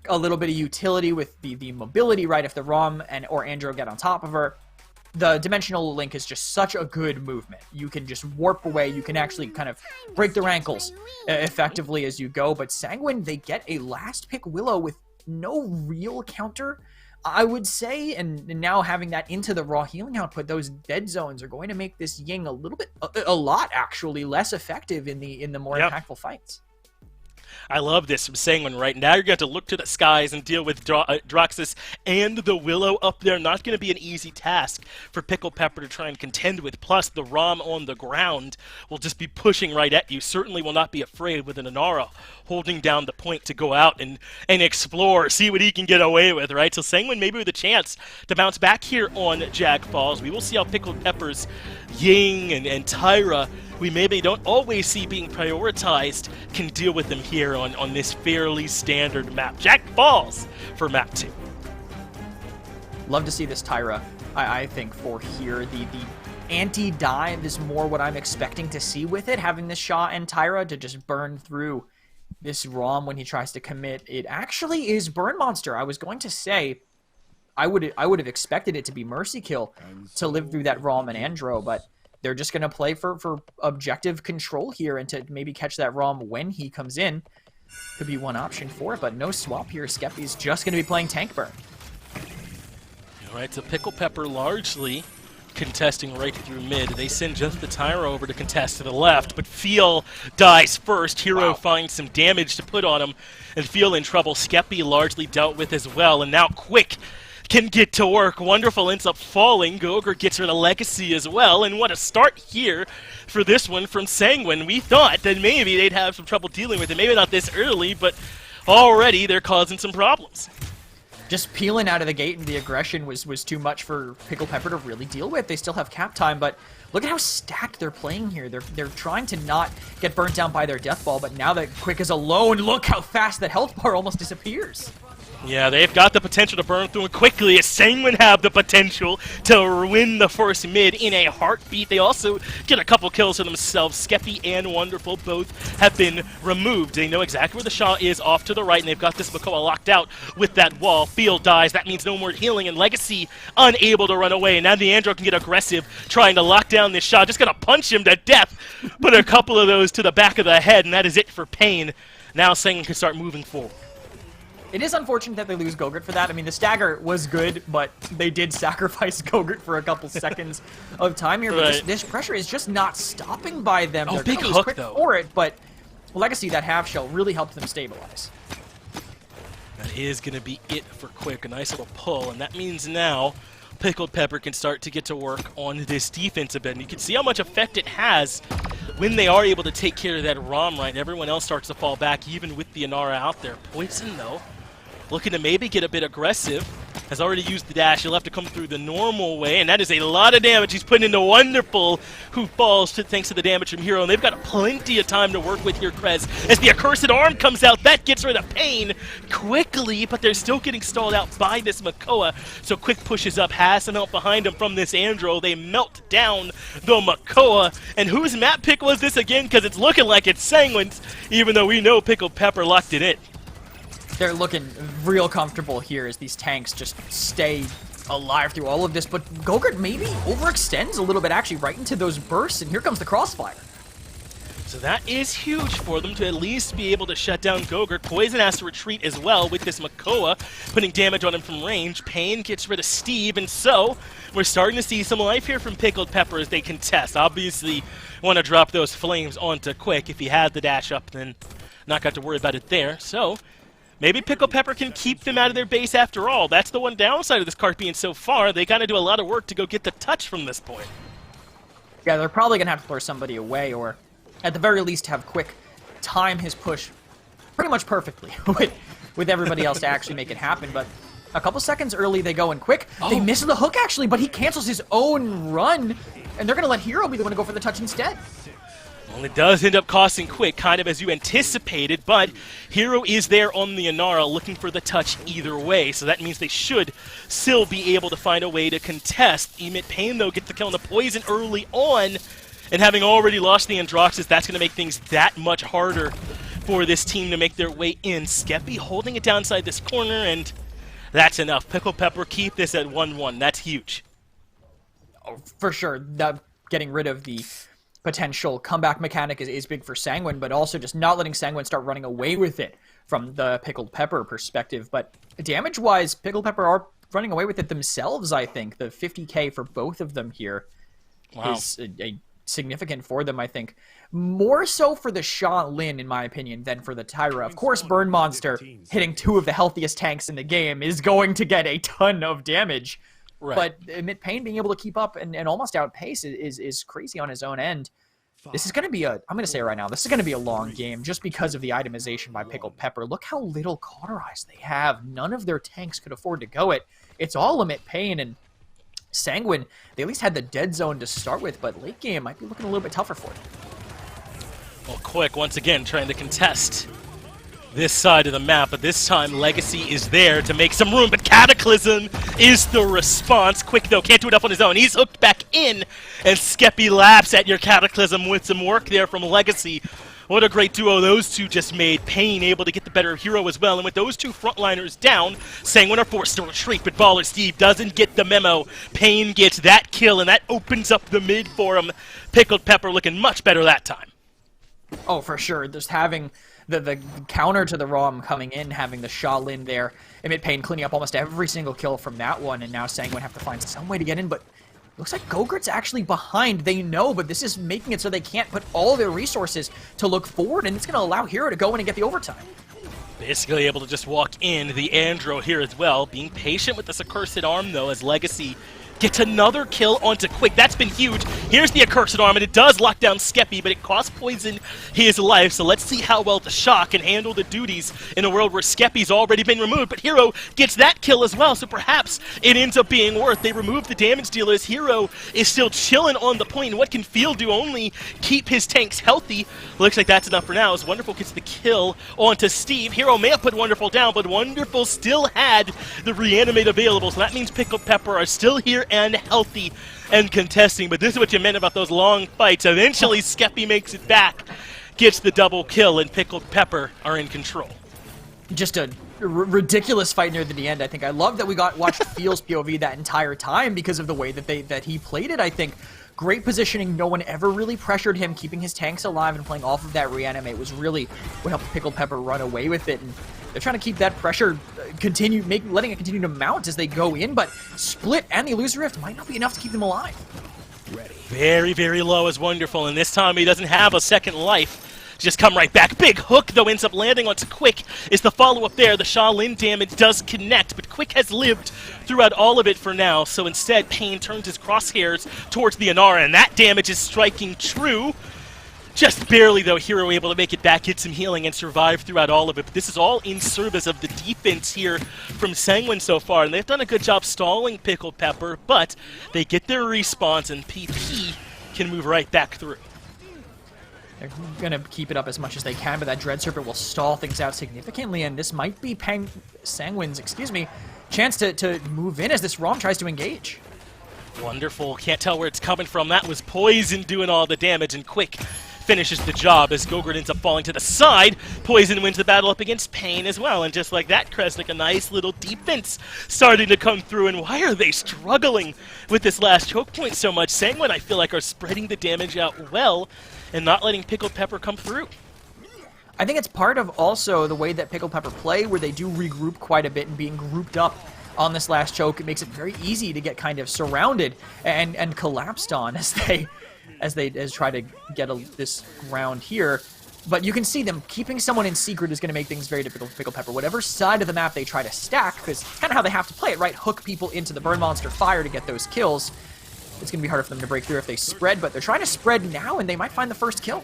B: a little bit of utility with the mobility, right? If the Rom or Andro get on top of her. The Dimensional Link is just such a good movement. You can just warp away. You can actually kind of break their ankles effectively as you go. But Sanguine, they get a last pick Willow with no real counter, I would say, and now having that into the raw healing output, those dead zones are going to make this Ying a lot actually less effective in the more impactful fights.
A: I love this from Sanguine right now. You're going to have to look to the skies and deal with Droxus and the Willow up there. Not going to be an easy task for Pickled Pepper to try and contend with. Plus, the Rom on the ground will just be pushing right at you. Certainly will not be afraid with an Anara holding down the point to go out and explore, see what he can get away with, right? So Sanguine maybe with a chance to bounce back here on Jag Falls. We will see how Pickled Pepper's Ying and Tyra, we maybe don't always see being prioritized, can deal with them here on this fairly standard map. Jag Falls for map 2.
B: Love to see this Tyra, I think, for here. The anti-dive is more what I'm expecting to see with it, having this Shaw and Tyra to just burn through this ROM when he tries to commit. It actually is Burn Monster. I was going to say I would have expected it to be Mercy Kill to live through that ROM and Andro, but they're just going to play for objective control here and to maybe catch that ROM when he comes in. Could be one option for it, but no swap here. Skeppy's just going to be playing Tank Burn.
A: All right, so Pickled Pepper largely contesting right through mid. They send just the Tyra over to contest to the left, but Feel dies first. Hero finds some damage to put on him, and Feel in trouble. Skeppy largely dealt with as well, and now Quick can get to work. Wonderful ends up falling. Gogurt gets rid of Legacy as well, and what a start here for this one from Sanguine. We thought that maybe they'd have some trouble dealing with it, maybe not this early, but already they're causing some problems.
B: Just peeling out of the gate and the aggression was too much for Pickled Pepper to really deal with. They still have cap time, but look at how stacked they're playing here. They're trying to not get burnt down by their death ball, but now that Quick is alone, look how fast that health bar almost disappears.
A: Yeah, they've got the potential to burn through it quickly, as Sanguine have the potential to win the first mid in a heartbeat. They also get a couple kills for themselves. Skeppy and Wonderful both have been removed. They know exactly where the Shaw is, off to the right, and they've got this Makoa locked out with that wall. Field dies. That means no more healing, and Legacy unable to run away. And now the Andro can get aggressive, trying to lock down this Shaw. Just going to punch him to death. Put a couple of those to the back of the head, and that is it for Pain. Now Sanguine can start moving forward.
B: It is unfortunate that they lose Gogurt for that. I mean, the stagger was good, but they did sacrifice Gogurt for a couple seconds of time here. But this pressure is just not stopping by them.
A: Oh,
B: They're
A: big hook,
B: quick
A: though.
B: For it, but Legacy, that half shell, really helped them stabilize.
A: That is going to be it for Quick. A nice little pull, and that means now Pickled Pepper can start to get to work on this defense a bit. And you can see how much effect it has when they are able to take care of that ROM, right? Everyone else starts to fall back, even with the Anara out there. Poison, though, looking to maybe get a bit aggressive. Has already used the dash. He'll have to come through the normal way, and that is a lot of damage he's putting into Wonderful, who falls thanks to the damage from Hero. And they've got plenty of time to work with here, Krez. As the Accursed Arm comes out, that gets rid of Pain quickly, but they're still getting stalled out by this Makoa. So Quick pushes up, has some help behind him from this Andro. They melt down the Makoa. And whose map pick was this again? Because it's looking like it's Sanguine's, even though we know Pickled Pepper locked it in.
B: They're looking real comfortable here as these tanks just stay alive through all of this, but Gogurt maybe overextends a little bit actually right into those bursts, and here comes the crossfire.
A: So that is huge for them to at least be able to shut down Gogurt. Poison has to retreat as well with this Makoa, putting damage on him from range. Pain gets rid of Steve, and so we're starting to see some life here from Pickled Pepper as they contest. Obviously, want to drop those flames onto Quick. If he had the dash up, then not got to worry about it there. So Maybe Pickled Pepper can keep them out of their base after all. That's the one downside of this card being so far. They kind of do a lot of work to go get the touch from this point.
B: Yeah, they're probably going to have to lure somebody away, or at the very least have Quick time his push pretty much perfectly with everybody else to actually make it happen. But a couple seconds early, they go in Quick. They miss the hook, actually, but he cancels his own run, and they're going to let Hero be the one to go for the touch instead.
A: Well, it does end up costing Quick, kind of as you anticipated, but Hero is there on the Inara looking for the touch either way, so that means they should still be able to find a way to contest. Emit Pain, though, gets the kill on the poison early on, and having already lost the Androxus, that's going to make things that much harder for this team to make their way in. Skeppy holding it downside this corner, and that's enough. Pickled Pepper keep this at 1-1. That's huge.
B: Oh, for sure. Getting rid of the potential comeback mechanic is big for Sanguine, but also just not letting Sanguine start running away with it from the Pickled Pepper perspective. But damage-wise, Pickled Pepper are running away with it themselves, I think. The 50k for both of them here is a significant for them, I think. More so for the Sha Lin, in my opinion, than for the Tyra. Of course, Burn Monster, hitting 2 of the healthiest tanks in the game, is going to get a ton of damage. Right. But Emit Pain being able to keep up and almost outpace is crazy on his own end. This is going to be I'm going to say it right now, this is going to be a long game just because of the itemization by Pickled Pepper. Look how little cauterize they have. None of their tanks could afford to go it. It's all Emit Pain, and Sanguine, they at least had the dead zone to start with, but late game might be looking a little bit tougher for them.
A: Well, Quick, once again, trying to contest this side of the map, but this time Legacy is there to make some room, but Cataclysm is the response. Quick, though, can't do it up on his own. He's hooked back in, and Skeppy laps at your Cataclysm with some work there from Legacy. What a great duo those two just made. Pain able to get the better Hero as well, and with those two frontliners down, Sanguine are forced to retreat, but Baller Steve doesn't get the memo. Pain gets that kill, and that opens up the mid for him. Pickled Pepper looking much better that time.
B: Oh, for sure. Just having the counter to the ROM coming in, having the Sha Lin there, Emit Pain cleaning up almost every single kill from that one, and now Sanguine have to find some way to get in, but looks like Gogurt's actually behind. They know, but this is making it so they can't put all their resources to look forward, and it's going to allow Hero to go in and get the overtime.
A: Basically able to just walk in. The Andro here as well, being patient with this Accursed Arm, though, as Legacy gets another kill onto Quick. That's been huge. Here's the Accursed Arm, and it does lock down Skeppy, but it costs Poison his life, so let's see how well the Sha can handle the duties in a world where Skeppy's already been removed, but Hero gets that kill as well, so perhaps it ends up being worth. They remove the damage dealers. Hero is still chilling on the point, and what can Field do? Only keep his tanks healthy. Looks like that's enough for now, as Wonderful gets the kill onto Steve. Hero may have put Wonderful down, but Wonderful still had the reanimate available, so that means Pickled Pepper are still here and healthy and contesting, but this is what you meant about those long fights. Eventually, Skeppy makes it back, gets the double kill, and Pickled Pepper are in control.
B: Just a ridiculous fight near the end, I think. I love that we watched Feel's POV that entire time because of the way that he played it, I think. Great positioning. No one ever really pressured him. Keeping his tanks alive and playing off of that reanimate was really what helped Pickled Pepper run away with it. And they're trying to keep that pressure letting it continue to mount as they go in, but Split and the Illusory Rift might not be enough to keep them alive.
A: Very, very low is Wonderful, and this time he doesn't have a second life. Just come right back. Big hook, though, ends up landing onto Quick. Is the follow-up there. The Sha Lin damage does connect, but Quick has lived throughout all of it for now, so instead Pain turns his crosshairs towards the Inara, and that damage is striking true. Just barely, though, Hero able to make it back, get some healing, and survive throughout all of it. But this is all in service of the defense here from Sanguine so far, and they've done a good job stalling Pickled Pepper, but they get their response, and PP can move right back through.
B: They're going to keep it up as much as they can, but that Dread Serpent will stall things out significantly, and this might be Sanguine's, chance to move in as this ROM tries to engage.
A: Wonderful. Can't tell where it's coming from. That was Poison doing all the damage, and Quick finishes the job as Gogurt ends up falling to the side. Poison wins the battle up against Pain as well, and just like that, Kresnik, a nice little defense starting to come through, and why are they struggling with this last choke point so much? Sanguine, I feel like, are spreading the damage out well and not letting Pickled Pepper come through.
B: I think it's part of also the way that Pickled Pepper play, where they do regroup quite a bit, and being grouped up on this last choke, it makes it very easy to get kind of surrounded and collapsed on as they try to get this round here. But you can see them keeping someone in secret is going to make things very difficult for Pickled Pepper. Whatever side of the map they try to stack, because it's kind of how they have to play it, right? Hook people into the Burn Monster fire to get those kills. It's going to be harder for them to break through if they spread, but they're trying to spread now, and they might find the first kill.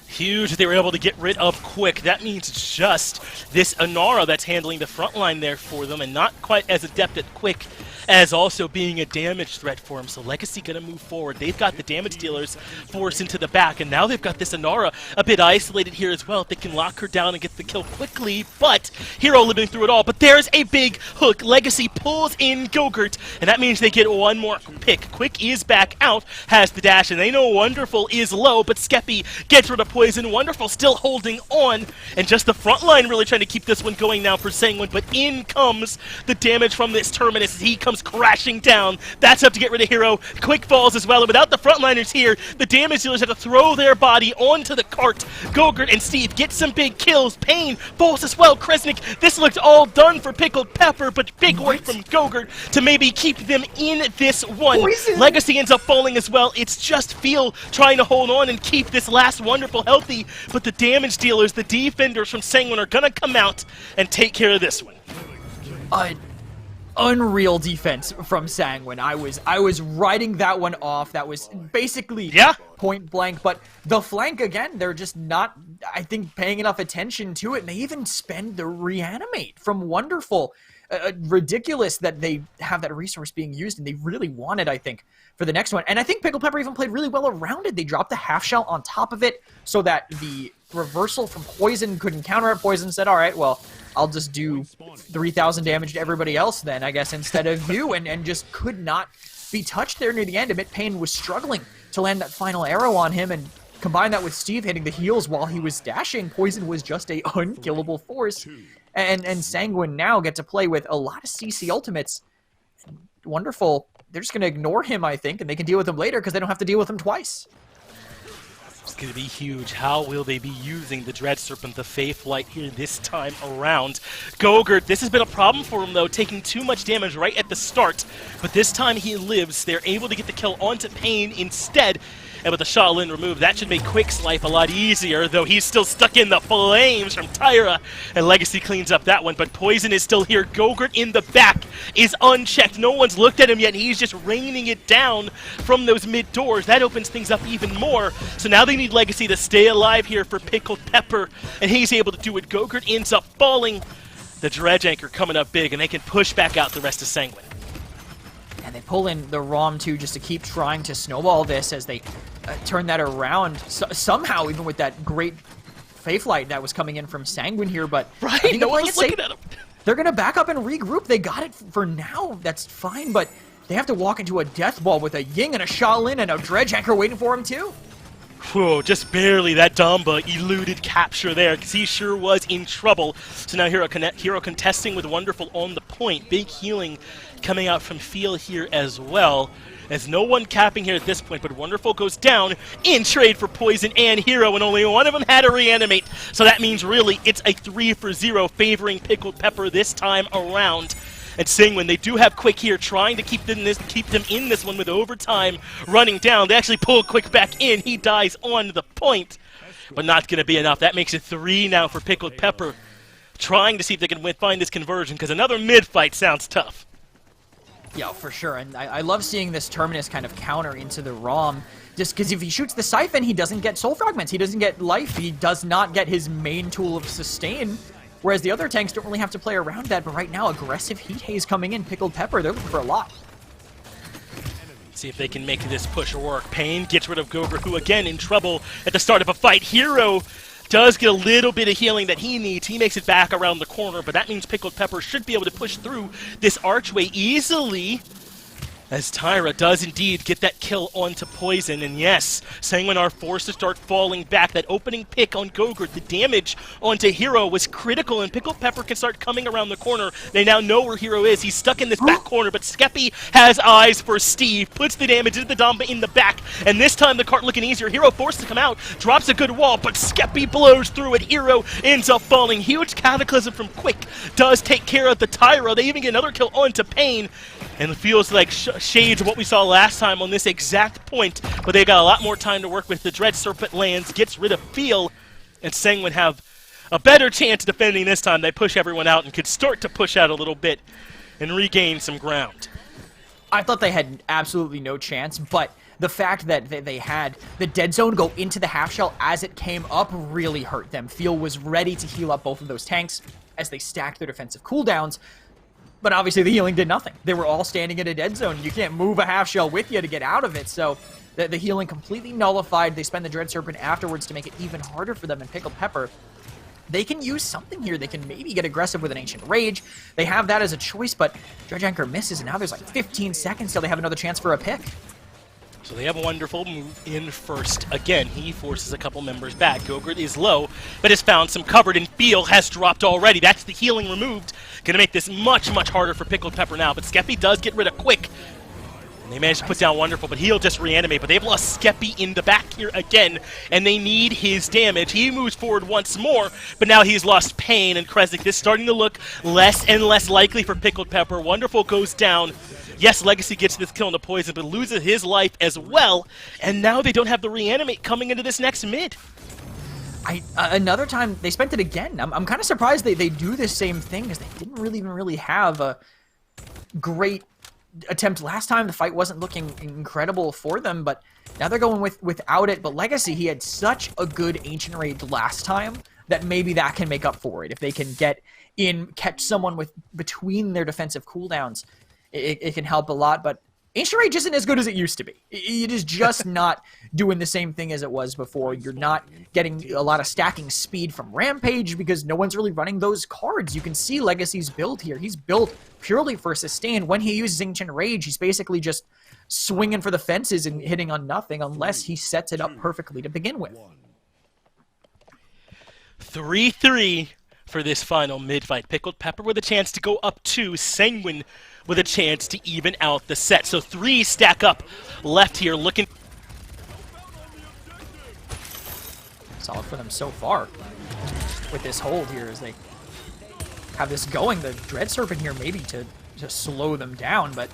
A: Huge that they were able to get rid of quick. That means just this Inara that's handling the front line there for them, and not quite as adept at quick as also being a damage threat for him. So Legacy gonna move forward. They've got the damage dealers forced into the back, and now they've got this Inara a bit isolated here as well. If they can lock her down and get the kill quickly, but Hero living through it all. But there's a big hook. Legacy pulls in Gogurt, and that means they get one more pick. Quick is back out, has the dash, and they know Wonderful is low, but Skeppy gets rid of Poison. Wonderful still holding on, and just the front line really trying to keep this one going now for Sanguine, but in comes the damage from this Terminus as he comes crashing down. That's up to get rid of Hero. Quick falls as well, and without the frontliners here, the damage dealers have to throw their body onto the cart. Gogurt and Steve get some big kills. Pain falls as well. Kresnik, this looked all done for Pickled Pepper, but big work from Gogurt to maybe keep them in this one.
B: Poison.
A: Legacy ends up falling as well. It's just Feel trying to hold on and keep this last Wonderful healthy, but the damage dealers, the defenders from Sanguine are gonna come out and take care of this one.
B: Unreal defense from Sanguine. I was writing that one off. That was basically point blank, but the flank again, they're just not, I think, paying enough attention to it, and they even spend the reanimate from Wonderful. Ridiculous that they have that resource being used, and they really want it, I think, for the next one. And I think Pickled Pepper even played really well around it. They dropped the half shell on top of it so that the reversal from Poison couldn't counter it. Poison said, all right, well, I'll just do 3,000 damage to everybody else then, I guess, instead of you, and just could not be touched there near the end. Amit Payne was struggling to land that final arrow on him, and combine that with Steve hitting the heels while he was dashing. Poison was just a unkillable force. And Sanguine now get to play with a lot of CC ultimates. Wonderful. They're just going to ignore him, I think, and they can deal with him later because they don't have to deal with him twice.
A: It's going to be huge. How will they be using the Dread Serpent, the Faith Light here this time around? Gogurt, this has been a problem for him, though, taking too much damage right at the start. But this time he lives. They're able to get the kill onto Pain instead. And with the Shaolin removed, that should make Quick's life a lot easier, though he's still stuck in the flames from Tyra. And Legacy cleans up that one, but Poison is still here. Gogurt in the back is unchecked. No one's looked at him yet, and he's just raining it down from those mid-doors. That opens things up even more. So now they need Legacy to stay alive here for Pickled Pepper, and he's able to do it. Gogurt ends up falling. The Dredge Anchor coming up big, and they can push back out the rest of Sanguine.
B: And they pull in the ROM too just to keep trying to snowball this as they turn that around somehow, even with that great Faith Light that was coming in from Sanguine here. But
A: right, no one was looking at him.
B: They're going to back up and regroup. They got it for now. That's fine, but they have to walk into a death ball with a Ying and a Shaolin and a Dredge Anchor waiting for him too.
A: Whoa, just barely that Damba eluded capture there, because he sure was in trouble. So now Hero contesting with Wonderful on the point. Big healing coming out from Feel here as well. There's no one capping here at this point, but Wonderful goes down in trade for Poison and Hero, and only one of them had to reanimate. So that means really it's a 3-for-0 favoring Pickled Pepper this time around. And Sanguine, they do have Quick here, trying to keep them in this one with overtime running down. They actually pull Quick back in. He dies on the point, but not going to be enough. That makes it 3 now for Pickled Pepper, trying to see if they can find this conversion, because another mid-fight sounds tough.
B: Yeah, for sure. And I love seeing this Terminus kind of counter into the ROM, just because if he shoots the Siphon, he doesn't get Soul Fragments. He doesn't get life. He does not get his main tool of sustain. Whereas the other tanks don't really have to play around that, but right now, aggressive Heat Haze coming in, Pickled Pepper, they're looking for a lot.
A: See if they can make this push work. Pain gets rid of Gogurt, who again in trouble at the start of a fight. Hero does get a little bit of healing that he needs. He makes it back around the corner, but that means Pickled Pepper should be able to push through this archway easily, as Tyra does indeed get that kill onto Poison. And yes, Sanguine are forced to start falling back. That opening pick on Gogurt, the damage onto Hero was critical, and Pickled Pepper can start coming around the corner. They now know where Hero is. He's stuck in this back corner, but Skeppy has eyes for Steve, puts the damage into the Damba in the back, and this time the cart looking easier. Hero forced to come out, drops a good wall, but Skeppy blows through it. Hero ends up falling. Huge Cataclysm from Quick does take care of the Tyra. They even get another kill onto Pain, and it feels like shades of what we saw last time on this exact point, but they got a lot more time to work with. The Dread Serpent lands, gets rid of Feel, and Sanguine have a better chance defending this time. They push everyone out and could start to push out a little bit and regain some ground.
B: I thought they had absolutely no chance, but the fact that they had the dead zone go into the half shell as it came up really hurt them. Feel was ready to heal up both of those tanks as they stacked their defensive cooldowns, but obviously the healing did nothing. They were all standing in a dead zone. You can't move a half shell with you to get out of it, so the healing completely nullified. They spend the Dread Serpent afterwards to make it even harder for them, and Pickled Pepper, they can use something here. They can maybe get aggressive with an Ancient Rage. They have that as a choice, but Dredge Anchor misses, and now there's like 15 seconds till they have another chance for a pick.
A: So they have a Wonderful move in first. Again, he forces a couple members back. Gogurt is low, but has found some covered, and Feel has dropped already. That's the healing removed. Gonna make this much, much harder for Pickled Pepper now, but Skeppy does get rid of Quick. And they managed to put down Wonderful, but he'll just reanimate. But they've lost Skeppy in the back here again, and they need his damage. He moves forward once more, but now he's lost Pain, and Kresnik is starting to look less and less likely for Pickled Pepper. Wonderful goes down. Yes, Legacy gets this kill on the poison, but loses his life as well, and now they don't have the reanimate coming into this next mid.
B: Another time, they spent it again. I'm kind of surprised they do the same thing, because they didn't even really have a great attempt last time. The fight wasn't looking incredible for them, but now they're going without it. But Legacy, he had such a good Ancient Rage last time that maybe that can make up for it. If they can get in, catch someone between their defensive cooldowns, it can help a lot. But Ancient Rage isn't as good as it used to be. It is just not doing the same thing as it was before. You're not getting a lot of stacking speed from Rampage because no one's really running those cards. You can see Legacy's build here. He's built purely for sustain. When he uses Ancient Rage, he's basically just swinging for the fences and hitting on nothing unless he sets it up perfectly to begin with.
A: 3-3 for this final mid-fight. Pickled Pepper with a chance to go up 2. Sanguine with a chance to even out the set. So 3 stack up left here, looking
B: solid for them so far with this hold here as they have this going. The Dread Serpent here maybe to slow them down, but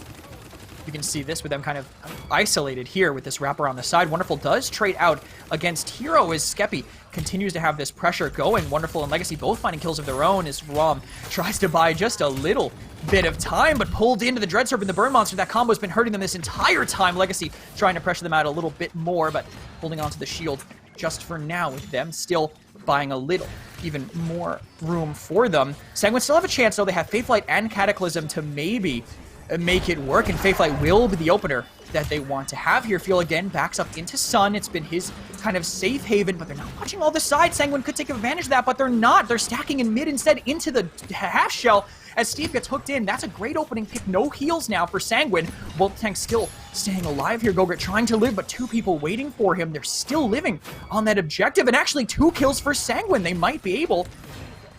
B: you can see this with them kind of isolated here with this wrapper on the side. Wonderful does trade out against Hero as Skeppy continues to have this pressure going. Wonderful and Legacy both finding kills of their own as Rom tries to buy just a little bit of time, but pulled into the Dread Serpent, the Burn Monster. That combo's been hurting them this entire time. Legacy trying to pressure them out a little bit more, but holding onto the shield just for now with them still buying a little even more room for them. Sanguine still have a chance, though. They have Faithlight and Cataclysm to maybe make it work, and Faithlight will be the opener that they want to have here. Feel again backs up into Sun. It's been his kind of safe haven, but they're not watching all the sides. Sanguine could take advantage of that, but they're not. They're stacking in mid instead into the half shell as Steve gets hooked in. That's a great opening pick. No heals now for Sanguine. Both tanks still staying alive here. Gogurt trying to live, but 2 people waiting for him. They're still living on that objective, and actually 2 kills for Sanguine. They might be able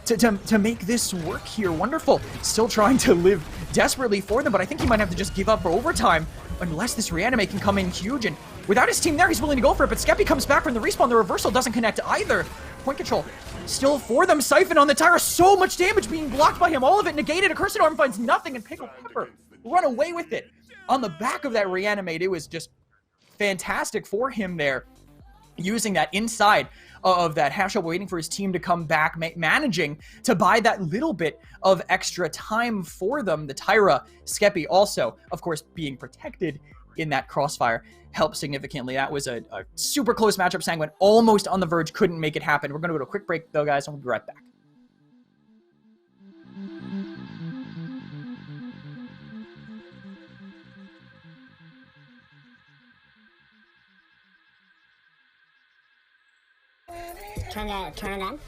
B: to make this work here. Wonderful. Still trying to live desperately for them, but I think he might have to just give up for overtime unless this reanimate can come in huge. And without his team there, he's willing to go for it, but Skeppy comes back from the respawn. The reversal doesn't connect either. Point control still for them. Siphon on the Tyra. So much damage being blocked by him. All of it negated. A Cursed Arm finds nothing, and Pickled Pepper run away with it. On the back of that reanimate, it was just fantastic for him there, using that inside of that half shell, waiting for his team to come back, managing to buy that little bit of extra time for them. The Tyra, Skeppy also, of course, being protected in that crossfire helped significantly. That was a super close matchup. Sanguine almost on the verge, couldn't make it happen. We're going to go to a quick break, though, guys, and we'll be right back.
C: Turn it on.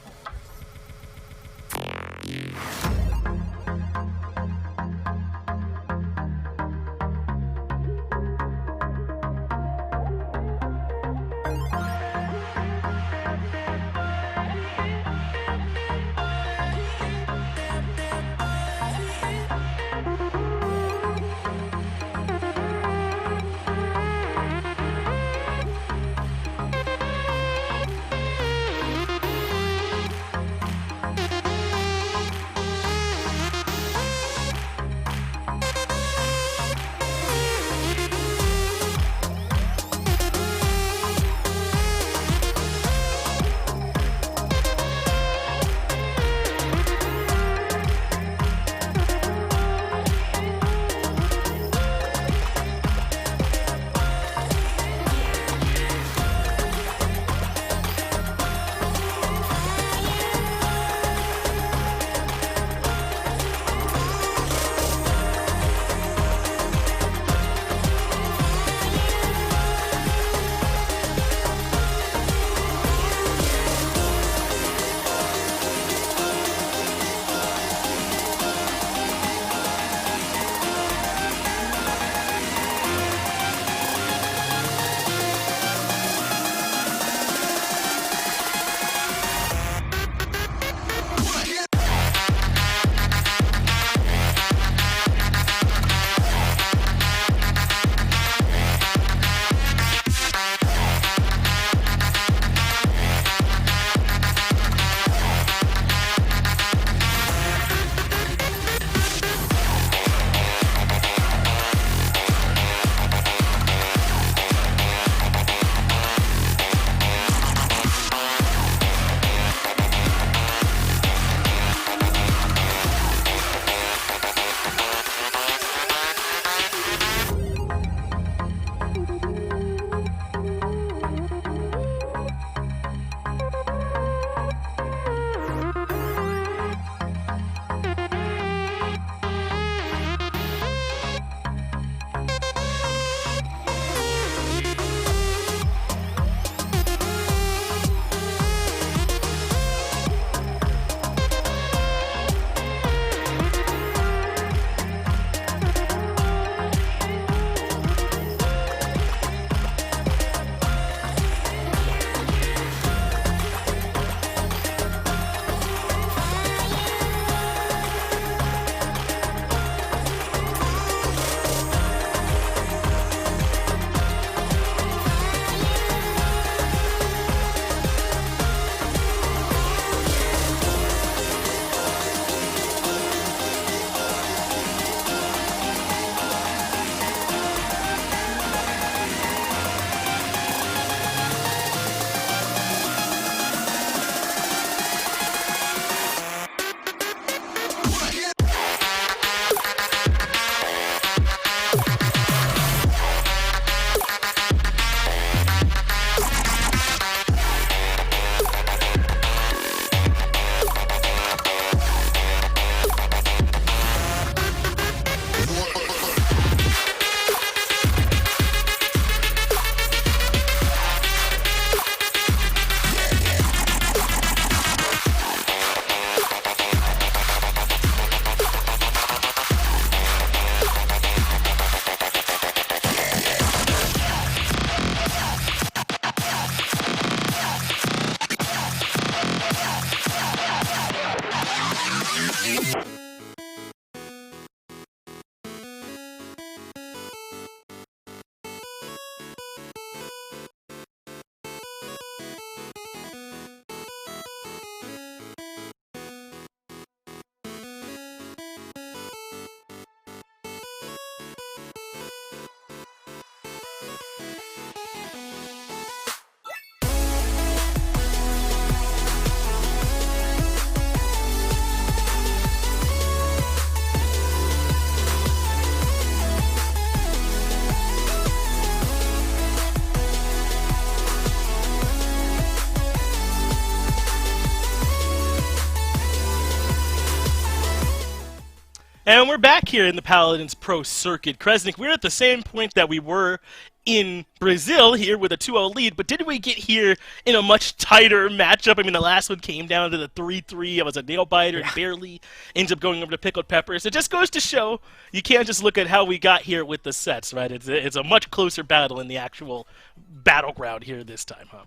A: And we're back here in the Paladins Pro Circuit. Kresnik, we're at the same point that we were in Brazil here with a 2-0 lead, but did we get here in a much tighter matchup? I mean, the last one came down to the 3-3. It was a nail-biter and barely ends up going over to Pickled Peppers. It just goes to show you can't just look at how we got here with the sets, right? It's a much closer battle in the actual battleground here this time, huh?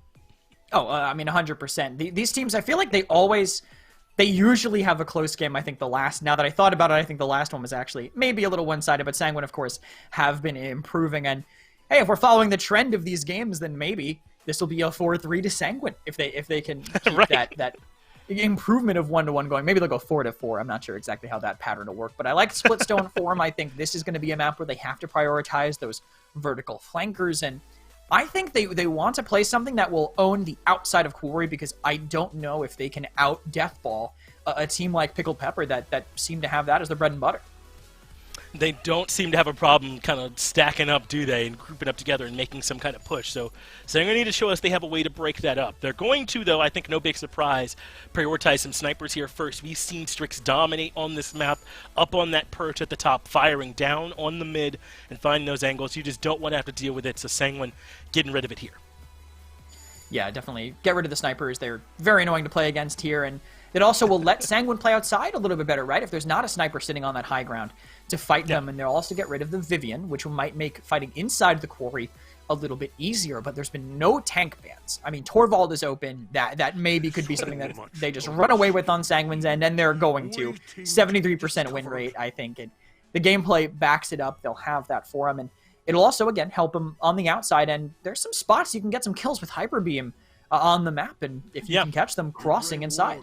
B: Oh, I mean, 100%. These teams, I feel like they usually have a close game. I think now that I thought about it, I think the last one was actually maybe a little one-sided, but Sanguine, of course, have been improving. And hey, if we're following the trend of these games, then maybe this will be a 4-3 to Sanguine if they can keep
A: right.
B: that improvement of 1-1 going. Maybe they'll go 4-4. I'm not sure exactly how that pattern will work, but I like Splitstone form. I think this is going to be a map where they have to prioritize those vertical flankers, and I think they want to play something that will own the outside of QUARRY, because I don't know if they can out-deathball a team like Pickled Pepper that seem to have that as their bread and butter.
A: They don't seem to have a problem kind of stacking up, do they, and grouping up together and making some kind of push. So they're going to need to show us they have a way to break that up. They're going to, though, I think no big surprise, prioritize some snipers here first. We've seen Strix dominate on this map, up on that perch at the top, firing down on the mid and finding those angles. You just don't want to have to deal with it, so Sanguine getting rid of it here.
B: Yeah, definitely get rid of the snipers. They're very annoying to play against here, and it also will let Sanguine play outside a little bit better, right? If there's not a sniper sitting on that high ground to fight them, and they'll also get rid of the Vivian, which might make fighting inside the QUARRY a little bit easier, but there's been no tank bans. I mean, Torvald is open. That maybe could be something that they just run away with on Sanguine's end, and they're going to. 73% win rate, I think. The gameplay backs it up. They'll have that for them, and it'll also, again, help them on the outside, and there's some spots you can get some kills with Hyper Beam on the map, and if you can catch them crossing inside.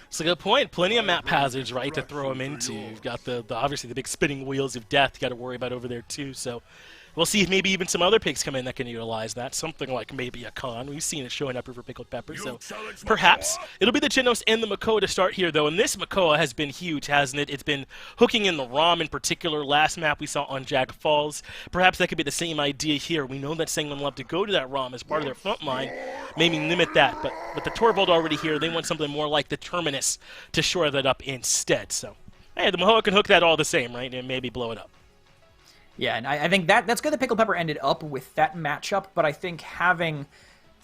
A: It's a good point. Plenty of map hazards, right, to throw them into. You've got the obviously the big spinning wheels of death you got to worry about over there too. So we'll see if maybe even some other picks come in that can utilize that. Something like maybe a Khan. We've seen it showing up for Pickled Pepper, so perhaps. It'll be the Genos and the Makoa to start here, though, and this Makoa has been huge, hasn't it? It's been hooking in the ROM in particular. Last map we saw on Jag Falls. Perhaps that could be the same idea here. We know that Sanguine love to go to that ROM as part of their front line. Maybe limit that, but with the Torvald already here, they want something more like the Terminus to shore that up instead. So, hey, the Makoa can hook that all the same, right, and maybe blow it up.
B: Yeah, and I think that's good that Pickled Pepper ended up with that matchup, but I think having...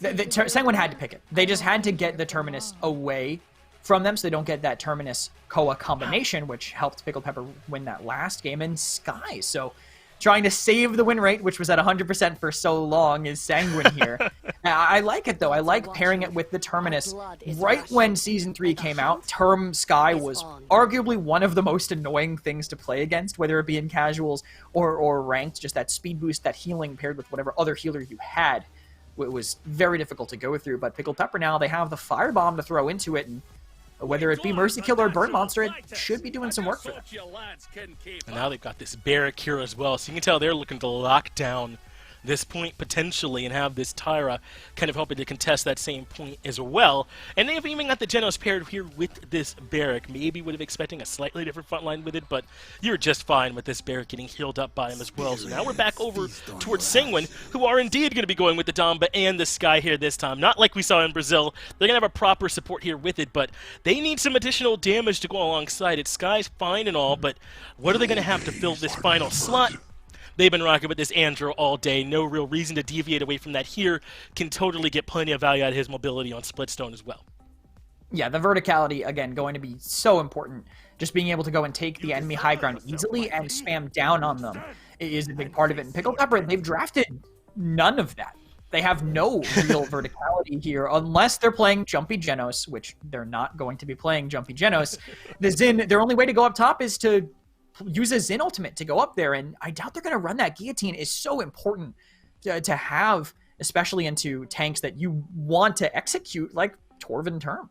B: Sanguine had to pick it. They just had to get the Terminus away from them so they don't get that Terminus-Koa combination, which helped Pickled Pepper win that last game in Sky. So trying to save the win rate, which was at 100% for so long, is Sanguine here. I like it, though. I like pairing it with the Terminus. Right when Season 3 came out, Term Sky was arguably one of the most annoying things to play against, whether it be in casuals or ranked. Just that speed boost, that healing paired with whatever other healer you had. It was very difficult to go through, but Pickled Pepper now, they have the Firebomb to throw into it, and whether it be Mercy Killer or Burn Monster, it should be doing some work for them.
A: And now they've got this Barrack here as well, so you can tell they're looking to lock down this point potentially and have this Tyra kind of hoping to contest that same point as well. And they've even got the Genos paired here with this Barrack. Maybe would have expecting a slightly different front line with it, but you're just fine with this Barrack getting healed up by him as well. So now we're back over towards Sanguine, who are indeed going to be going with the Damba and the Sky here this time. Not like we saw in Brazil. They're going to have a proper support here with it, but they need some additional damage to go alongside it. Sky's fine and all, but what are they going to have to fill this final slot? They've been rocking with this Andrew all day. No real reason to deviate away from that here. Can totally get plenty of value out of his mobility on Splitstone as well.
B: Yeah, the verticality, again, going to be so important. Just being able to go and take the enemy high ground easily and spam down on them is a big part of it. And Pickled Pepper, they've drafted none of that. They have no real verticality here, unless they're playing Jumpy Genos, which they're not going to be playing Jumpy Genos. The Xin, their only way to go up top is to use a Xin ultimate to go up there, and I doubt they're going to run that. Guillotine is so important to have, especially into tanks that you want to execute, like Torvin Term.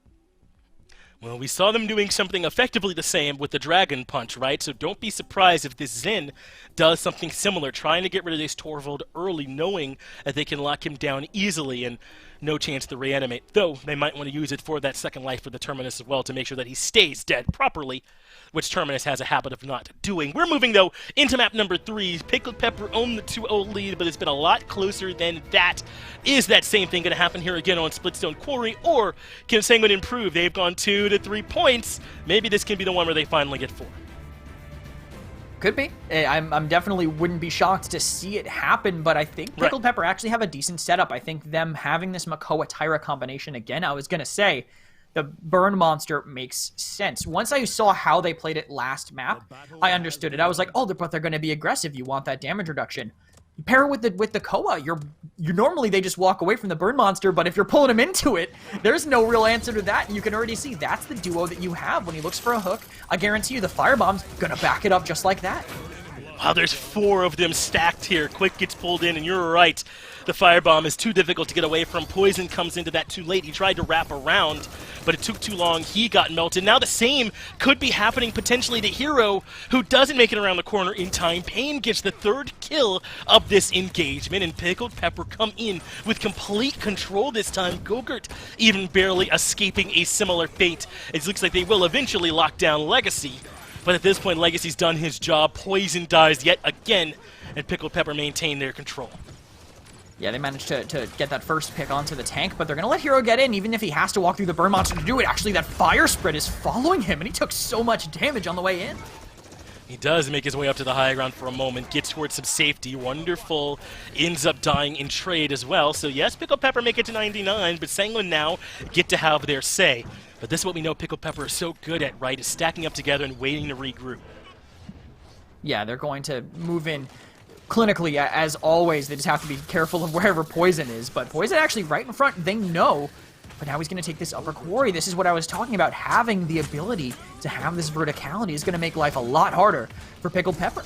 A: Well, we saw them doing something effectively the same with the Dragon Punch, right? So don't be surprised if this Xin does something similar, trying to get rid of this Torvald early, knowing that they can lock him down easily and no chance to reanimate. Though they might want to use it for that second life for the Terminus as well to make sure that he stays dead properly, which Terminus has a habit of not doing. We're moving, though, into map number 3. Pickled Pepper own the 2-0 lead, but it's been a lot closer than that. Is that same thing going to happen here again on Splitstone QUARRY, or can Sanguine improve? They've gone 2 to 3 points. Maybe this can be the one where they finally get 4.
B: Could be. I'm definitely wouldn't be shocked to see it happen, but I think Pickled Pepper actually have a decent setup. I think them having this Makoa-Tyra combination again, I was going to say, the Burn Monster makes sense. Once I saw how they played it last map, I understood it. I was like, oh, but they're going to be aggressive. You want that damage reduction. You pair it with the Koa, you normally they just walk away from the Burn Monster, but if you're pulling them into it, there's no real answer to that, and you can already see that's the duo that you have. When he looks for a hook, I guarantee you the Firebomb's gonna back it up just like that.
A: Wow, there's 4 of them stacked here. Quick gets pulled in, and you're right. The Firebomb is too difficult to get away from. Poison comes into that too late. He tried to wrap around, but it took too long. He got melted. Now the same could be happening potentially to Hero, who doesn't make it around the corner in time. Pain gets the 3rd kill of this engagement, and Pickled Pepper come in with complete control this time. Gogurt even barely escaping a similar fate. It looks like they will eventually lock down Legacy. But at this point, Legacy's done his job. Poison dies yet again, and Pickled Pepper maintain their control.
B: Yeah, they managed to get that first pick onto the tank, but they're going to let Hero get in, even if he has to walk through the Burn Monster to do it. Actually, that Fire Spread is following him, and he took so much damage on the way in.
A: He does make his way up to the high ground for a moment, gets towards some safety. Wonderful ends up dying in trade as well. So yes, Pickled Pepper make it to 99, but Sanguine now get to have their say. But this is what we know Pickled Pepper is so good at, right? Is stacking up together and waiting to regroup.
B: Yeah, they're going to move in clinically, as always. They just have to be careful of wherever Poison is. But Poison actually right in front, they know. But now he's going to take this upper quarry. This is what I was talking about. Having the ability to have this verticality is going to make life a lot harder for Pickled Pepper.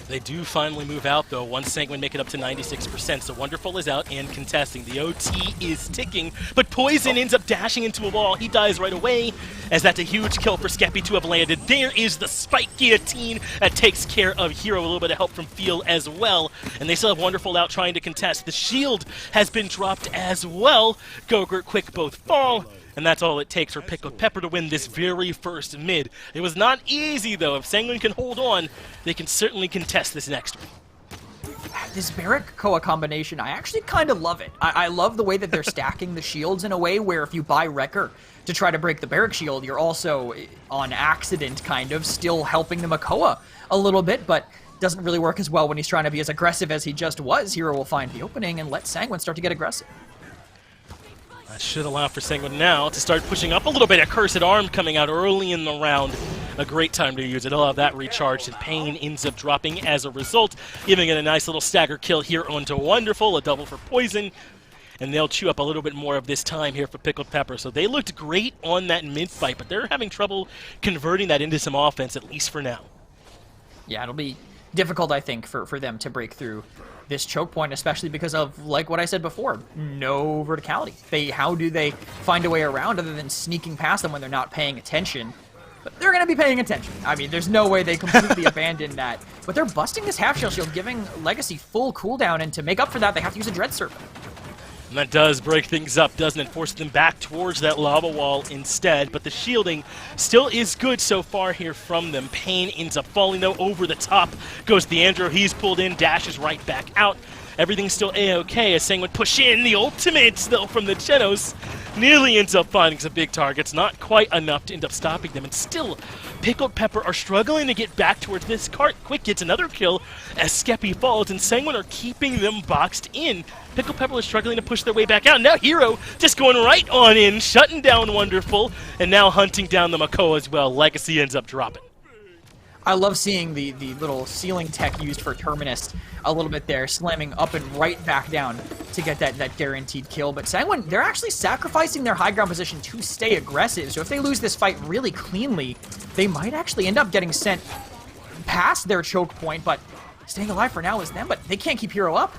A: They do finally move out, though. One Sanguine make it up to 96%, so Wonderful is out and contesting. The OT is ticking, but Poison ends up dashing into a wall. He dies right away, as that's a huge kill for Skeppy to have landed. There is the Spike Guillotine that takes care of Hero. A little bit of help from Feel as well, and they still have Wonderful out trying to contest. The shield has been dropped as well. Gogurt, Quick both fall. And that's all it takes for Pickled Pepper to win this very first mid. It was not easy, though. If Sanguine can hold on, they can certainly contest this next one.
B: This Barrack-Koa combination, I actually kind of love it. I love the way that they're stacking the shields in a way where if you buy Wrecker to try to break the Barrack shield, you're also, on accident, kind of, still helping the Makoa a little bit, but doesn't really work as well when he's trying to be as aggressive as he just was. Hero will find the opening and let Sanguine start to get aggressive.
A: That should allow for Sanguine now to start pushing up a little bit. A Cursed Arm coming out early in the round. A great time to use it. He'll have that recharged, and Pain ends up dropping as a result, giving it a nice little stagger kill here onto Wonderful, a double for Poison. And they'll chew up a little bit more of this time here for Pickled Pepper. So they looked great on that mid-fight, but they're having trouble converting that into some offense, at least for now.
B: Yeah, it'll be difficult, I think, for them to break through this choke point, especially because of, like what I said before, no verticality. How do they find a way around other than sneaking past them when they're not paying attention? But they're going to be paying attention. I mean, there's no way they completely abandon that. But they're busting this half-shell shield, giving Legacy full cooldown, and to make up for that, they have to use a Dread Serpent.
A: And that does break things up, doesn't it? Force them back towards that lava wall instead. But the shielding still is good so far here from them. Pain ends up falling, though. Over the top goes the Andrew. He's pulled in, dashes right back out. Everything's still A-okay as Sanguine push in. The ultimate, though, from the Genos nearly ends up finding some big targets. Not quite enough to end up stopping them. And still, Pickled Pepper are struggling to get back towards this cart. Quick gets another kill as Skeppy falls, and Sanguine are keeping them boxed in. Pickled Pepper is struggling to push their way back out. Now Hero just going right on in, shutting down Wonderful, and now hunting down the Makoa as well. Legacy ends up dropping.
B: I love seeing the little ceiling tech used for Terminus a little bit there, slamming up and right back down to get that guaranteed kill. But Sanguine, they're actually sacrificing their high ground position to stay aggressive. So if they lose this fight really cleanly, they might actually end up getting sent past their choke point. But staying alive for now is them, but they can't keep Hero up.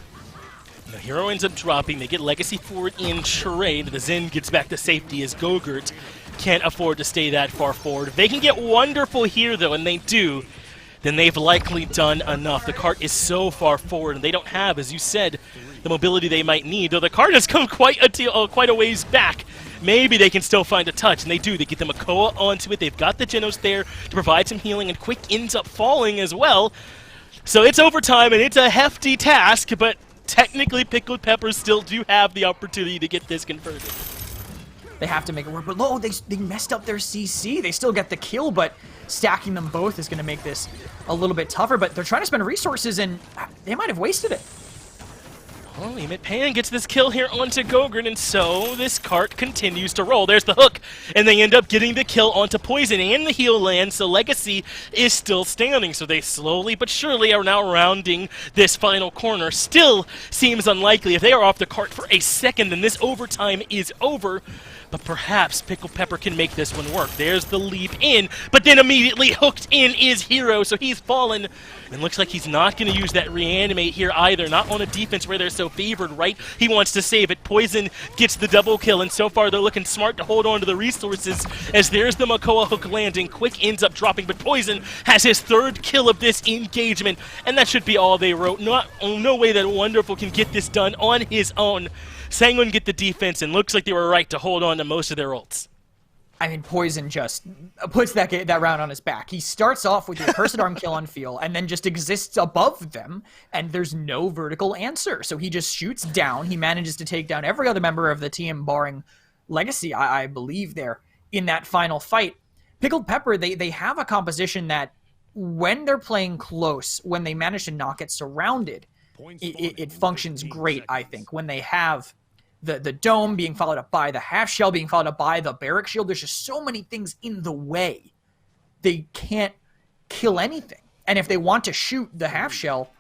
A: The Hero ends up dropping. They get Legacy forward in trade. The Zen gets back to safety as Gogurt can't afford to stay that far forward. If they can get Wonderful here, though, and they do, then they've likely done enough. The cart is so far forward, and they don't have, as you said, the mobility they might need. Though the cart has come quite a ways back. Maybe they can still find a touch, and they do. They get the Makoa onto it. They've got the Genos there to provide some healing, and Quick ends up falling as well. So it's overtime, and it's a hefty task, but technically Pickled Peppers still do have the opportunity to get this converted.
B: They have to make it work. But no, they messed up their CC. They still get the kill, but stacking them both is going to make this a little bit tougher. But they're trying to spend resources, and they might have wasted it.
A: Well, Limit Pan gets this kill here onto Gogurt, and so this cart continues to roll. There's the hook, and they end up getting the kill onto Poison, and the heal lands, so Legacy is still standing. So they slowly but surely are now rounding this final corner. Still seems unlikely. If they are off the cart for a second, then this overtime is over. But perhaps Pickled Pepper can make this one work. There's the leap in, but then immediately hooked in is Hero, so he's fallen. And looks like he's not going to use that reanimate here either. Not on a defense where they're so favored, right? He wants to save it. Poison gets the double kill, and so far they're looking smart to hold on to the resources as there's the Makoa hook landing. Quick ends up dropping, but Poison has his third kill of this engagement, and that should be all they wrote. No way that Wonderful can get this done on his own. Sanguine get the defense, and looks like they were right to hold on to most of their ults.
B: I mean, Poison just puts that round on his back. He starts off with your Cursed Arm kill on Feel, and then just exists above them, and there's no vertical answer. So he just shoots down. He manages to take down every other member of the team, barring Legacy, I believe, there in that final fight. Pickled Pepper, they have a composition that when they're playing close, when they manage to not get surrounded, it functions great, I think. When they have the dome being followed up by the half shell, being followed up by the barrack shield, there's just so many things in the way. They can't kill anything. And if they want to shoot the half shell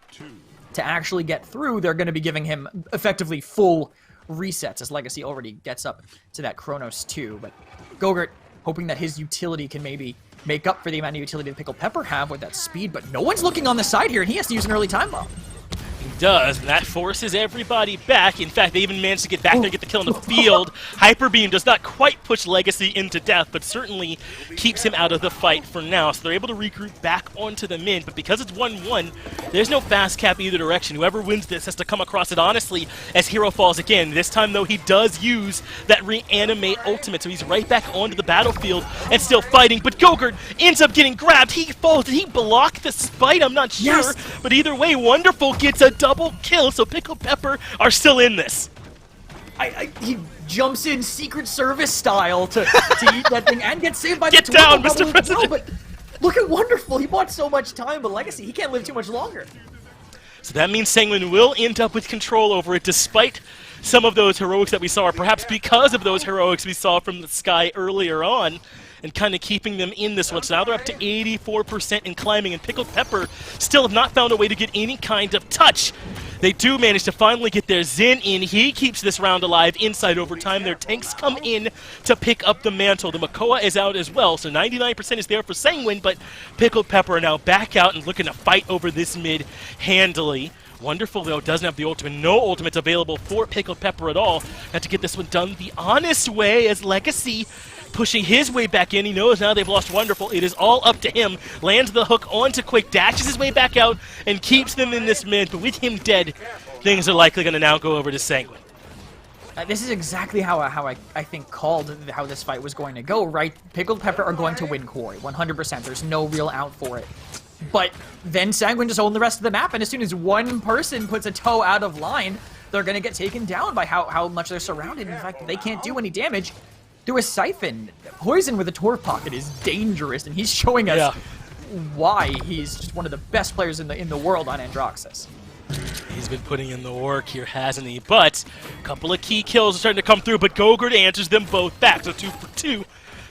B: to actually get through, they're going to be giving him effectively full resets, as Legacy already gets up to that Chronos 2. But Gogurt hoping that his utility can maybe make up for the amount of utility that Pickled Pepper have with that speed, but no one's looking on the side here, and he has to use an early time bomb.
A: Does, and that forces everybody back. In fact, they even managed to get back there, get the kill in the field. Hyper Beam does not quite push Legacy into death, but certainly keeps him out of the fight for now. So they're able to regroup back onto the mid, but because it's 1-1, there's no fast cap either direction. Whoever wins this has to come across it honestly as Hero falls again. This time, though, he does use that reanimate ultimate, so he's right back onto the battlefield and still fighting. But Gogurt ends up getting grabbed. He falls. Did he block the spite? I'm not sure.
B: Yes.
A: But either way, Wonderful gets a double kill, so Pickled Pepper are still in this.
B: He jumps in Secret Service style to eat that thing and get saved by
A: Get
B: the
A: down,
B: Twinkle
A: Mr.
B: Bubble as well,
A: President.
B: but look at Wonderful. He bought so much time, but Legacy, he can't live too much longer.
A: So that means Sanguine will end up with control over it, despite some of those heroics that we saw, or perhaps because of those heroics we saw from the sky earlier on, and kind of keeping them in this one. So now they're up to 84% and climbing, and Pickled Pepper still have not found a way to get any kind of touch. They do manage to finally get their Zen in. He keeps this round alive inside overtime. Their tanks come in to pick up the mantle. The Makoa is out as well, so 99% is there for Sanguine, but Pickled Pepper are now back out and looking to fight over this mid handily. Wonderful, though, doesn't have the ultimate. No ultimates available for Pickled Pepper at all. Have to get this one done the honest way as Legacy pushing his way back in. He knows now they've lost Wonderful. It is all up to him. Lands the hook onto Quick, dashes his way back out, and keeps them in this mid. But with him dead, things are likely going to now go over to Sanguine.
B: This is exactly how I think called how this fight was going to go, right? Pickled Pepper are going to win Quarry, 100%. There's no real out for it. But then Sanguine just own the rest of the map, and as soon as one person puts a toe out of line, they're going to get taken down by how much they're surrounded. In fact, they can't do any damage through a Siphon. Poison with a Torp Pocket is dangerous, and he's showing us why he's just one of the best players in the world on Androxus.
A: He's been putting in the work here, hasn't he? But a couple of key kills are starting to come through, but Gogurt answers them both back, so 2 for 2.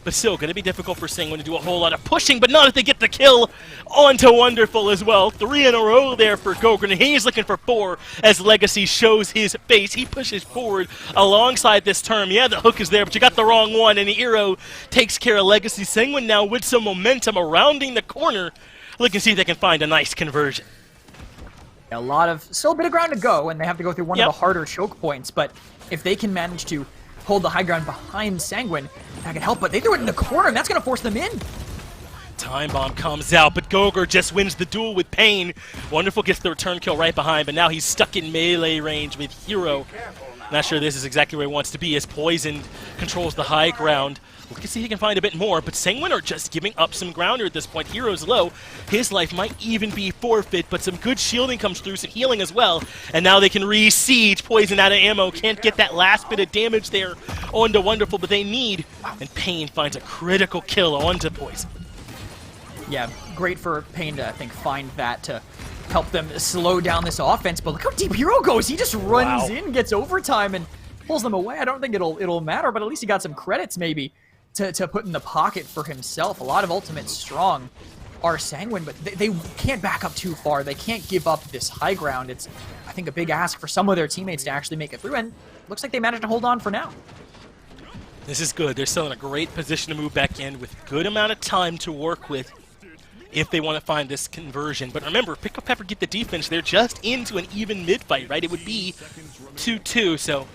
A: But still, going to be difficult for Sanguine to do a whole lot of pushing, but not if they get the kill onto Wonderful as well. 3 in a row there for Gogurt, and he's looking for 4 as Legacy shows his face. He pushes forward alongside this term. Yeah, the hook is there, but you got the wrong one, and the Hero takes care of Legacy. Sanguine now with some momentum rounding the corner, looking to see if they can find a nice conversion.
B: Still a bit of ground to go, and they have to go through one of the harder choke points, but if they can manage to hold the high ground behind Sanguine, that can help, but they threw it in the corner, and that's going to force them in.
A: Time Bomb comes out, but Gogurt just wins the duel with Pain. Wonderful gets the return kill right behind, but now he's stuck in melee range with Hero. Not sure this is exactly where he wants to be as Poison controls the high ground. We can see he can find a bit more, but Sanguine are just giving up some ground here at this point. Hero's low. His life might even be forfeit, but some good shielding comes through, some healing as well. And now they can re-siege. Poison out of ammo. Can't get that last bit of damage there onto Wonderful, but they need, and Pain finds a critical kill onto Poison.
B: Yeah, great for Pain to, I think, find that to help them slow down this offense, but look how deep Hero goes. He just runs in, gets overtime, and pulls them away. I don't think it'll matter, but at least he got some credits maybe to put in the pocket for himself. A lot of ultimates strong are Sanguine, but they can't back up too far. They can't give up this high ground. It's, I think, a big ask for some of their teammates to actually make it through, and looks like they managed to hold on for now.
A: This is good. They're still in a great position to move back in with good amount of time to work with if they want to find this conversion. But remember, Pickled Pepper get the defense. They're just into an even mid-fight, right? It would be 2-2, so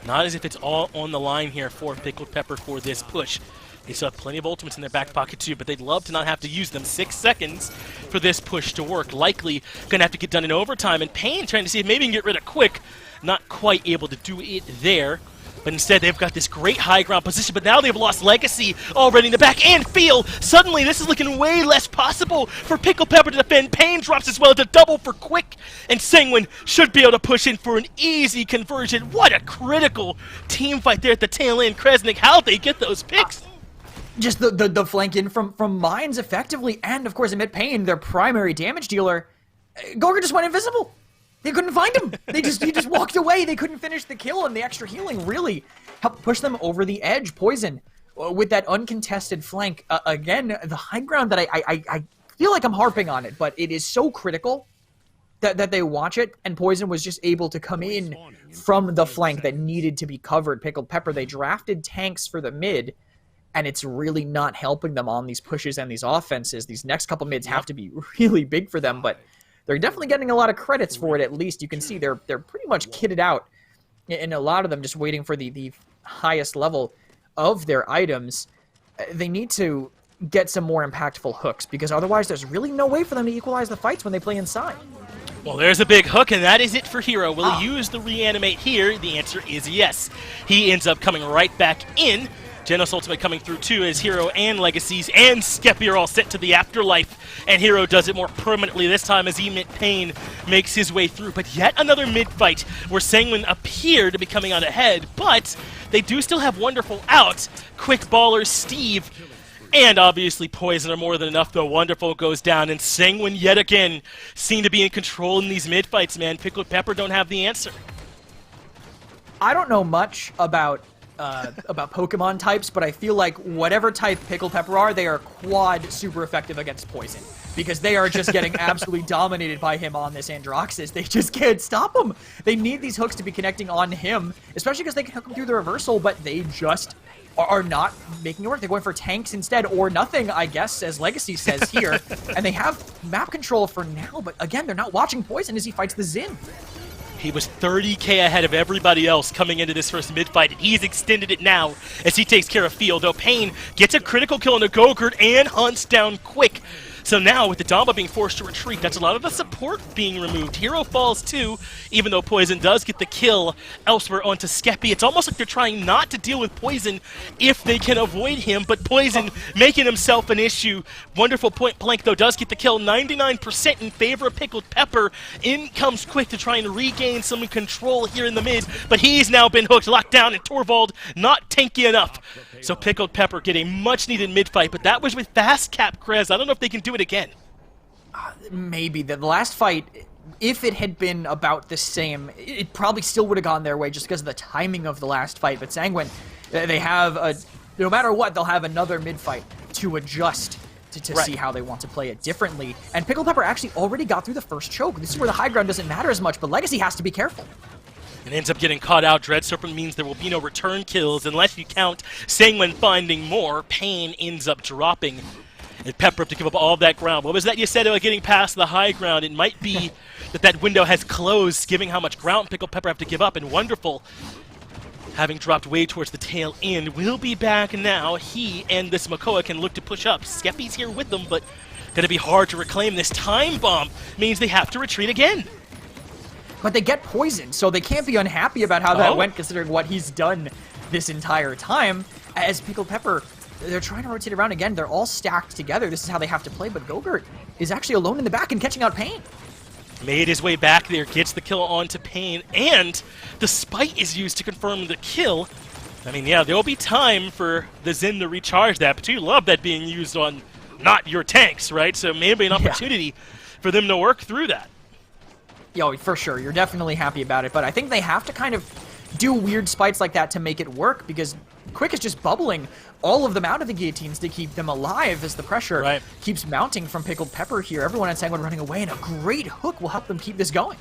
A: not as if it's all on the line here for Pickled Pepper for this push. They still have plenty of ultimates in their back pocket too, but they'd love to not have to use them. 6 seconds for this push to work. Likely going to have to get done in overtime, and Pain trying to see if maybe he can get rid of Quick. Not quite able to do it there. But instead, they've got this great high ground position, but now they've lost Legacy already in the back, and Feel. Suddenly, this is looking way less possible for Pickled Pepper to defend. Pain drops as well to double for Quick, and Sanguine should be able to push in for an easy conversion. What a critical team fight there at the tail end. Kresnik, how'd they get those picks?
B: Just the flank in from Mines effectively, and of course, amid Pain, their primary damage dealer, Gogurt just went invisible. They couldn't find him. He just walked away. They couldn't finish the kill, and the extra healing really helped push them over the edge. Poison with that uncontested flank. Again, the high ground that I feel like I'm harping on it, but it is so critical that they watch it, and Poison was just able to come in from the flank that needed to be covered. Pickled Pepper, they drafted tanks for the mid, and it's really not helping them on these pushes and these offenses. These next couple mids have to be really big for them, but they're definitely getting a lot of credits for it, at least. You can see they're pretty much kitted out, and a lot of them just waiting for the highest level of their items. They need to get some more impactful hooks, because otherwise there's really no way for them to equalize the fights when they play inside.
A: Well, there's a big hook, and that is it for Hero. Will he use the reanimate here? The answer is yes. He ends up coming right back in. Genos Ultimate coming through too, as Hero and Legacies and Skeppy are all sent to the afterlife, and Hero does it more permanently this time as Pain makes his way through. But yet another mid-fight where Sanguine appear to be coming out ahead, but they do still have Wonderful out. Quick Baller, Steve, and obviously Poison are more than enough, though. Wonderful goes down, and Sanguine yet again seem to be in control in these mid-fights, man. Pickled Pepper don't have the answer.
B: I don't know much about Pokemon types, but I feel like whatever type Pickled Pepper are, they are quad super effective against Poison, because they are just getting absolutely dominated by him on this Androxus. They just can't stop him. They need these hooks to be connecting on him, especially because they can hook him through the reversal, but they just are not making it work. They're going for tanks instead, or nothing, I guess, as Legacy says here. And they have map control for now, but again, they're not watching Poison as he fights the Zin.
A: He was 30k ahead of everybody else coming into this first mid-fight, and he's extended it now as he takes care of Field. Though Pain gets a critical kill on the Gogurt and hunts down Quick. So now, with the Damba being forced to retreat, that's a lot of the support being removed. Hero falls too, even though Poison does get the kill elsewhere onto Skeppy. It's almost like they're trying not to deal with Poison if they can avoid him, but Poison making himself an issue. Wonderful point blank, though, does get the kill. 99% in favor of Pickled Pepper. In comes Quick to try and regain some control here in the mid, but he's now been hooked, locked down, and Torvald not tanky enough. So Pickled Pepper get a much-needed mid-fight, but that was with fast cap Krez. I don't know if they can do it again.
B: Maybe. The last fight, if it had been about the same, it probably still would have gone their way just because of the timing of the last fight. But Sanguine, they have no matter what, they'll have another mid-fight to adjust to see how they want to play it differently. And Pickled Pepper actually already got through the first choke. This is where the high ground doesn't matter as much, but Legacy has to be careful.
A: And ends up getting caught out. Dread Serpent means there will be no return kills unless you count Sanguine finding more. Pain ends up dropping. And Pepper up to give up all of that ground. What was that you said about getting past the high ground? It might be that window has closed, given how much ground Pickled Pepper have to give up. And Wonderful, having dropped way towards the tail end, will be back now. He and this Makoa can look to push up. Skeppy's here with them, but gonna be hard to reclaim. This time bomb means they have to retreat again.
B: But they get poisoned, so they can't be unhappy about how that went, considering what he's done this entire time. As Pickled Pepper, they're trying to rotate around again. They're all stacked together. This is how they have to play, but Gogurt is actually alone in the back and catching out Pain.
A: Made his way back there, gets the kill onto Pain, and the Spite is used to confirm the kill. I mean, yeah, there'll be time for the Zen to recharge that, but you love that being used on not your tanks, right? So maybe an opportunity for them to work through that.
B: Yo, for sure. You're definitely happy about it, but I think they have to kind of do weird spites like that to make it work, because Quick is just bubbling all of them out of the guillotines to keep them alive as the pressure keeps mounting from Pickled Pepper here. Everyone on Sanguine running away, and a great hook will help them keep this going.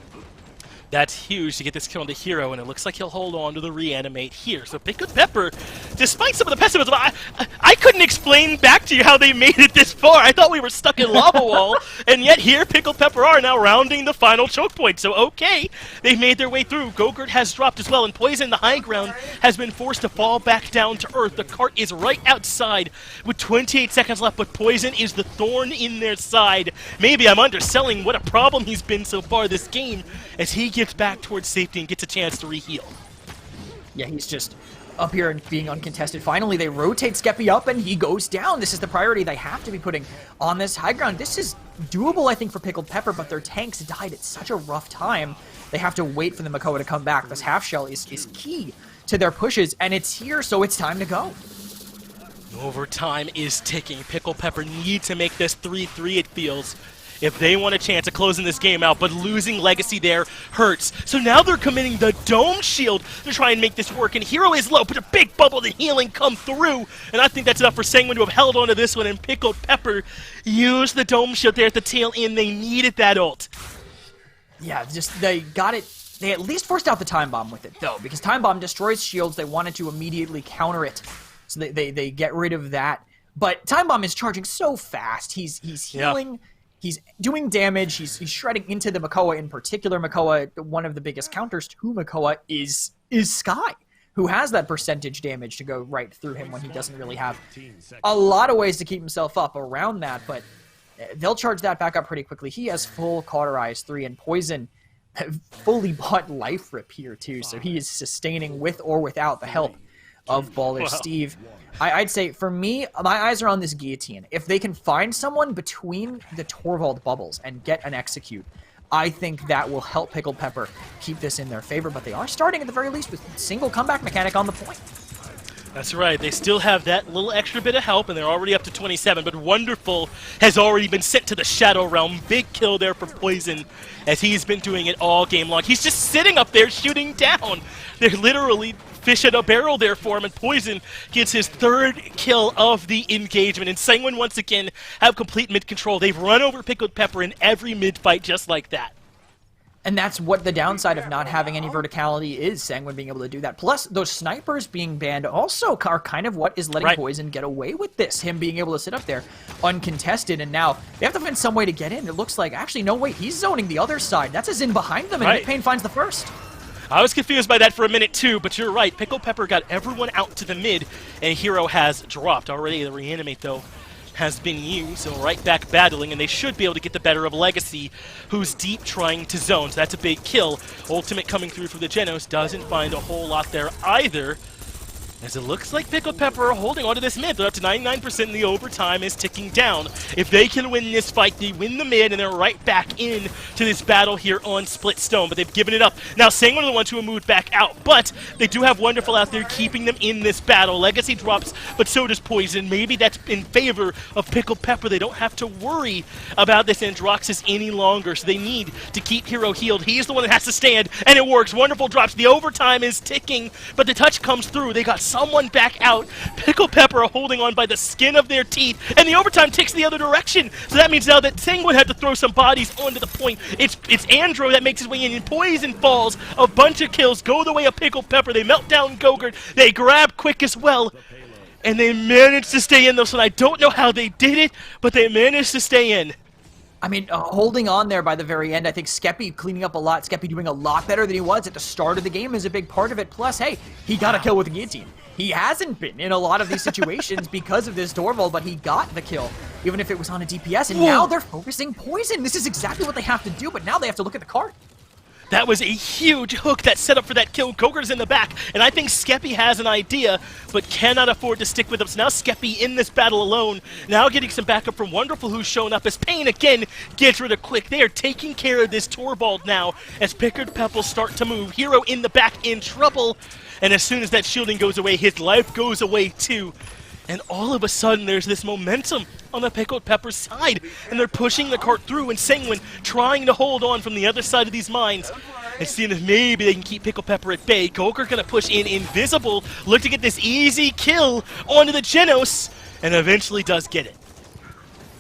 A: That's huge to get this kill on the hero, and it looks like he'll hold on to the reanimate here. So Pickled Pepper, despite some of the pessimism, I couldn't explain back to you how they made it this far. I thought we were stuck in lava wall, and yet here Pickled Pepper are now rounding the final choke point. So okay, they've made their way through. Gogurt has dropped as well, and Poison, the high ground, has been forced to fall back down to earth. The cart is right outside with 28 seconds left, but Poison is the thorn in their side. Maybe I'm underselling what a problem he's been so far this game, as he gets back towards safety and gets a chance to reheal.
B: Yeah, he's just up here and being uncontested. Finally, they rotate Skeppy up, and he goes down. This is the priority they have to be putting on this high ground. This is doable, I think, for Pickled Pepper, but their tanks died at such a rough time. They have to wait for the Makoa to come back. This half shell is key to their pushes, and it's here, so it's time to go.
A: Overtime is ticking. Pickled Pepper need to make this 3-3, it feels, if they want a chance of closing this game out, but losing Legacy there hurts. So now they're committing the Dome Shield to try and make this work, and Hero is low, but a big bubble to healing come through, and I think that's enough for Sanguine to have held on to this one, and Pickled Pepper used the Dome Shield there at the tail end. They needed that ult.
B: Yeah, just they got it. They at least forced out the Time Bomb with it, though, because Time Bomb destroys shields. They wanted to immediately counter it, so they get rid of that. But Time Bomb is charging so fast. He's healing. Yeah. He's doing damage. He's shredding into the Makoa in particular. Makoa, one of the biggest counters to Makoa is Sky, who has that percentage damage to go right through him when he doesn't really have a lot of ways to keep himself up around that, but they'll charge that back up pretty quickly. He has full Cauterize 3, and Poison fully bought Life Rip here too, so he is sustaining with or without the help of Baller Steve. I'd say, for me, my eyes are on this guillotine. If they can find someone between the Torvald bubbles and get an execute, I think that will help Pickled Pepper keep this in their favor, but they are starting at the very least with single comeback mechanic on the point.
A: That's right. They still have that little extra bit of help, and they're already up to 27, but Wonderful has already been sent to the Shadow Realm. Big kill there for Poison, as he's been doing it all game long. He's just sitting up there shooting down. They're literally fish at a barrel there for him, and Poison gets his third kill of the engagement. And Sanguine once again have complete mid control. They've run over Pickled Pepper in every mid fight just like that.
B: And that's what the downside of not having any verticality is, Sanguine being able to do that. Plus, those snipers being banned also are kind of what is letting Poison get away with this. Him being able to sit up there uncontested, and now they have to find some way to get in. It looks like, actually, no, wait, he's zoning the other side. That's a Zin behind them, and Pain finds the first.
A: I was confused by that for a minute too, but you're right. Pickled Pepper got everyone out to the mid, and Hero has dropped already. The reanimate, though, has been used, so right back battling, and they should be able to get the better of Legacy, who's deep trying to zone, so that's a big kill. Ultimate coming through from the Genos doesn't find a whole lot there either, as it looks like Pickled Pepper are holding onto this mid. They're up to 99%, and the overtime is ticking down. If they can win this fight, they win the mid, and they're right back in to this battle here on Splitstone, but they've given it up. Now, Sanguine are the ones who have moved back out, but they do have Wonderful out there keeping them in this battle. Legacy drops, but so does Poison. Maybe that's in favor of Pickled Pepper. They don't have to worry about this Androxus any longer, so they need to keep Hero healed. He's the one that has to stand, and it works. Wonderful drops. The overtime is ticking, but the touch comes through. They got someone back out. Pickled Pepper are holding on by the skin of their teeth, and the overtime ticks the other direction. So that means now that Sanguine had to throw some bodies onto the point. It's Andro that makes his way in, and Poison falls. A bunch of kills go the way of Pickled Pepper. They melt down Gogurt. They grab Quick as well, and they managed to stay in, though, so I don't know how they did it, but they managed to stay in.
B: I mean, holding on there by the very end. I think Skeppy cleaning up a lot. Skeppy doing a lot better than he was at the start of the game is a big part of it. Plus, hey, he got a kill with the guillotine. He hasn't been in a lot of these situations because of this Torvald, but he got the kill, even if it was on a DPS, and now they're focusing Poison. This is exactly what they have to do, but now they have to look at the card.
A: That was a huge hook that set up for that kill. Gogurt's in the back, and I think Skeppy has an idea, but cannot afford to stick with him. So now Skeppy in this battle alone, now getting some backup from Wonderful, who's shown up as Pain again gets rid of Quick. They are taking care of this Torvald now as Pickled Pebbles start to move. Hero in the back in trouble, and as soon as that shielding goes away, his life goes away too. And all of a sudden, there's this momentum on the Pickled Pepper's side, and they're pushing the cart through, and Sanguine trying to hold on from the other side of these mines, and seeing if maybe they can keep Pickled Pepper at bay. Gogurt gonna push in invisible, look to get this easy kill onto the Genos, and eventually does get it.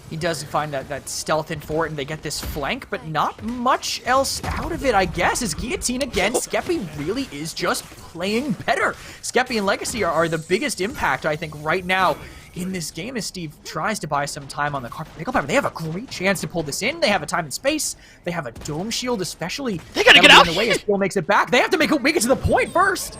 B: He does find that stealth in for it, and they get this flank, but not much else out of it, I guess. As Guillotine again, Skeppy really is just playing better. Skeppy and Legacy are the biggest impact, I think, right now in this game as Steve tries to buy some time on the card for Pickled Pepper. They have a great chance to pull this in. They have a time and space. They have a dome shield, especially.
A: They gotta get out!
B: In the way, it still makes it back. They have to make it to the point first.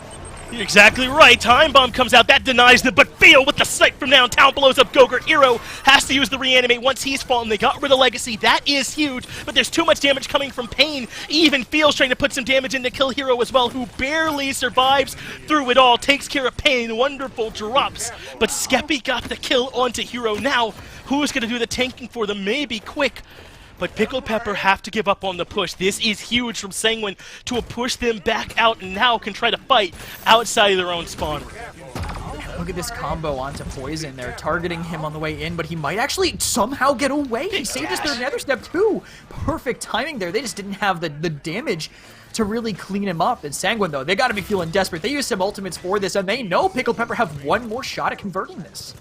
A: You're exactly right. Time Bomb comes out. That denies them, but Feel with the sight from downtown blows up Gogurt. Hero has to use the reanimate once he's fallen. They got rid of Legacy. That is huge, but there's too much damage coming from Pain. Even Feel's trying to put some damage in to kill Hero as well, who barely survives through it all. Takes care of Pain. Wonderful drops, but Skeppy got the kill onto Hero. Now, who's going to do the tanking for them? Maybe Quick. But Pickled Pepper have to give up on the push. This is huge from Sanguine to push them back out, and now can try to fight outside of their own spawn room.
B: Look at this combo onto Poison. They're targeting him on the way in, but he might actually somehow get away. He saved us through another step too. Perfect timing there. They just didn't have the damage to really clean him up. And Sanguine, though, they got to be feeling desperate. They use some ultimates for this, and they know Pickled Pepper have one more shot at converting this.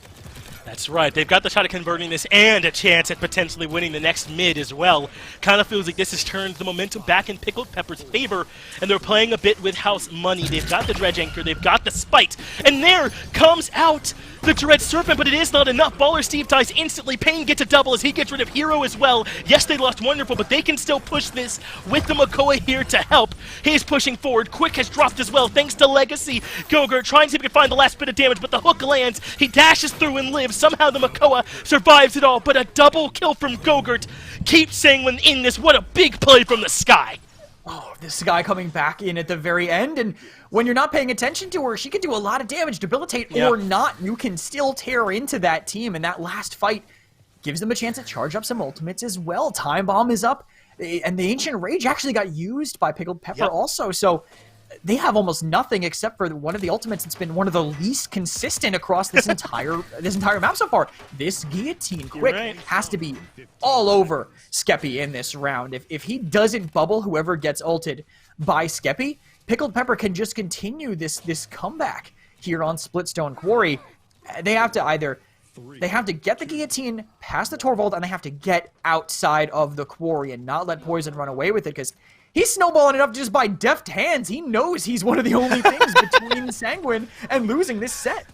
A: That's right. They've got the shot at converting this and a chance at potentially winning the next mid as well. Kind of feels like this has turned the momentum back in Pickled Pepper's favor, and they're playing a bit with house money. They've got the Dredge Anchor, they've got the Spite, and there comes out the Dread Serpent, but it is not enough. Baller Steve dies instantly. Pain gets a double as he gets rid of Hero as well. Yes, they lost Wonderful, but they can still push this with the Makoa here to help. He's pushing forward. Quick has dropped as well, thanks to Legacy. Gogurt trying to see if he can find the last bit of damage, but the hook lands. He dashes through and lives. Somehow the Makoa survives it all, but a double kill from Gogurt keeps Sanguine in this. What a big play from the Sky.
B: Oh, this guy coming back in at the very end, and when you're not paying attention to her, she can do a lot of damage, debilitate or not. You can still tear into that team, and that last fight gives them a chance to charge up some ultimates as well. Time Bomb is up, and the Ancient Rage actually got used by Pickled Pepper also, so they have almost nothing except for one of the ultimates that's been one of the least consistent across this entire map so far. This Guillotine Quick has to be all over Skeppy in this round. If he doesn't bubble whoever gets ulted by Skeppy, Pickled Pepper can just continue this comeback here on Splitstone Quarry. They have to get the Guillotine past the Torvald, and they have to get outside of the Quarry and not let Poison run away with it, because he's snowballing it up just by deft hands. He knows he's one of the only things between Sanguine and losing this set.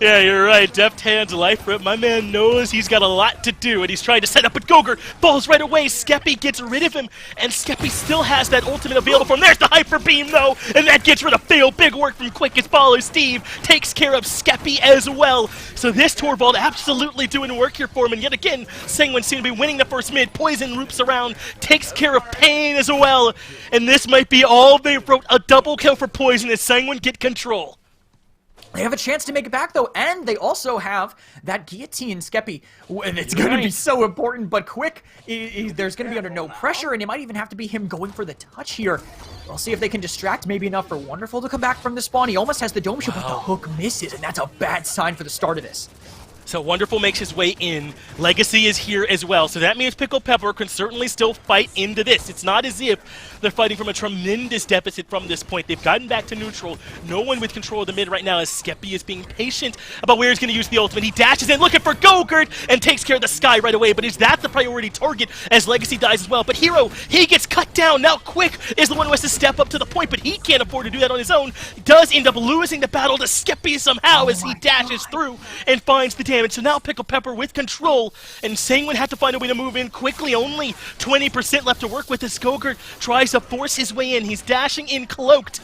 A: Yeah, you're right. Deft hands, life rip. My man knows he's got a lot to do, and he's trying to set up, but Gogurt falls right away. Skeppy gets rid of him, and Skeppy still has that ultimate available for him. There's the Hyper Beam, though, and that gets rid of Fail. Big work from Quick as Baller Steve takes care of Skeppy as well. So this Torvald absolutely doing work here for him, and yet again, Sanguine seems to be winning the first mid. Poison loops around, takes care of Pain as well, and this might be all they wrote. A double kill for Poison as Sanguine get control.
B: They have a chance to make it back, though, and they also have that Guillotine Skeppy. And it's going to be so important, but Quick, there's going to be under no pressure, and it might even have to be him going for the touch here. We'll see if they can distract maybe enough for Wonderful to come back from the spawn. He almost has the dome shield, but the hook misses, and that's a bad sign for the start of this.
A: So Wonderful makes his way in. Legacy is here as well. So that means Pickled Pepper can certainly still fight into this. It's not as if they're fighting from a tremendous deficit from this point. They've gotten back to neutral. No one with control of the mid right now, as Skeppy is being patient about where he's going to use the ultimate. He dashes in looking for Gogurt and takes care of the Sky right away. But is that the priority target as Legacy dies as well? But Hero, he gets cut down. Now Quick is the one who has to step up to the point, but he can't afford to do that on his own. He does end up losing the battle to Skeppy somehow as he dashes through and finds the damage. So now Pickled Pepper with control, and Sanguine had to find a way to move in quickly. Only 20% left to work with as Gogurt tries to force his way in. He's dashing in cloaked,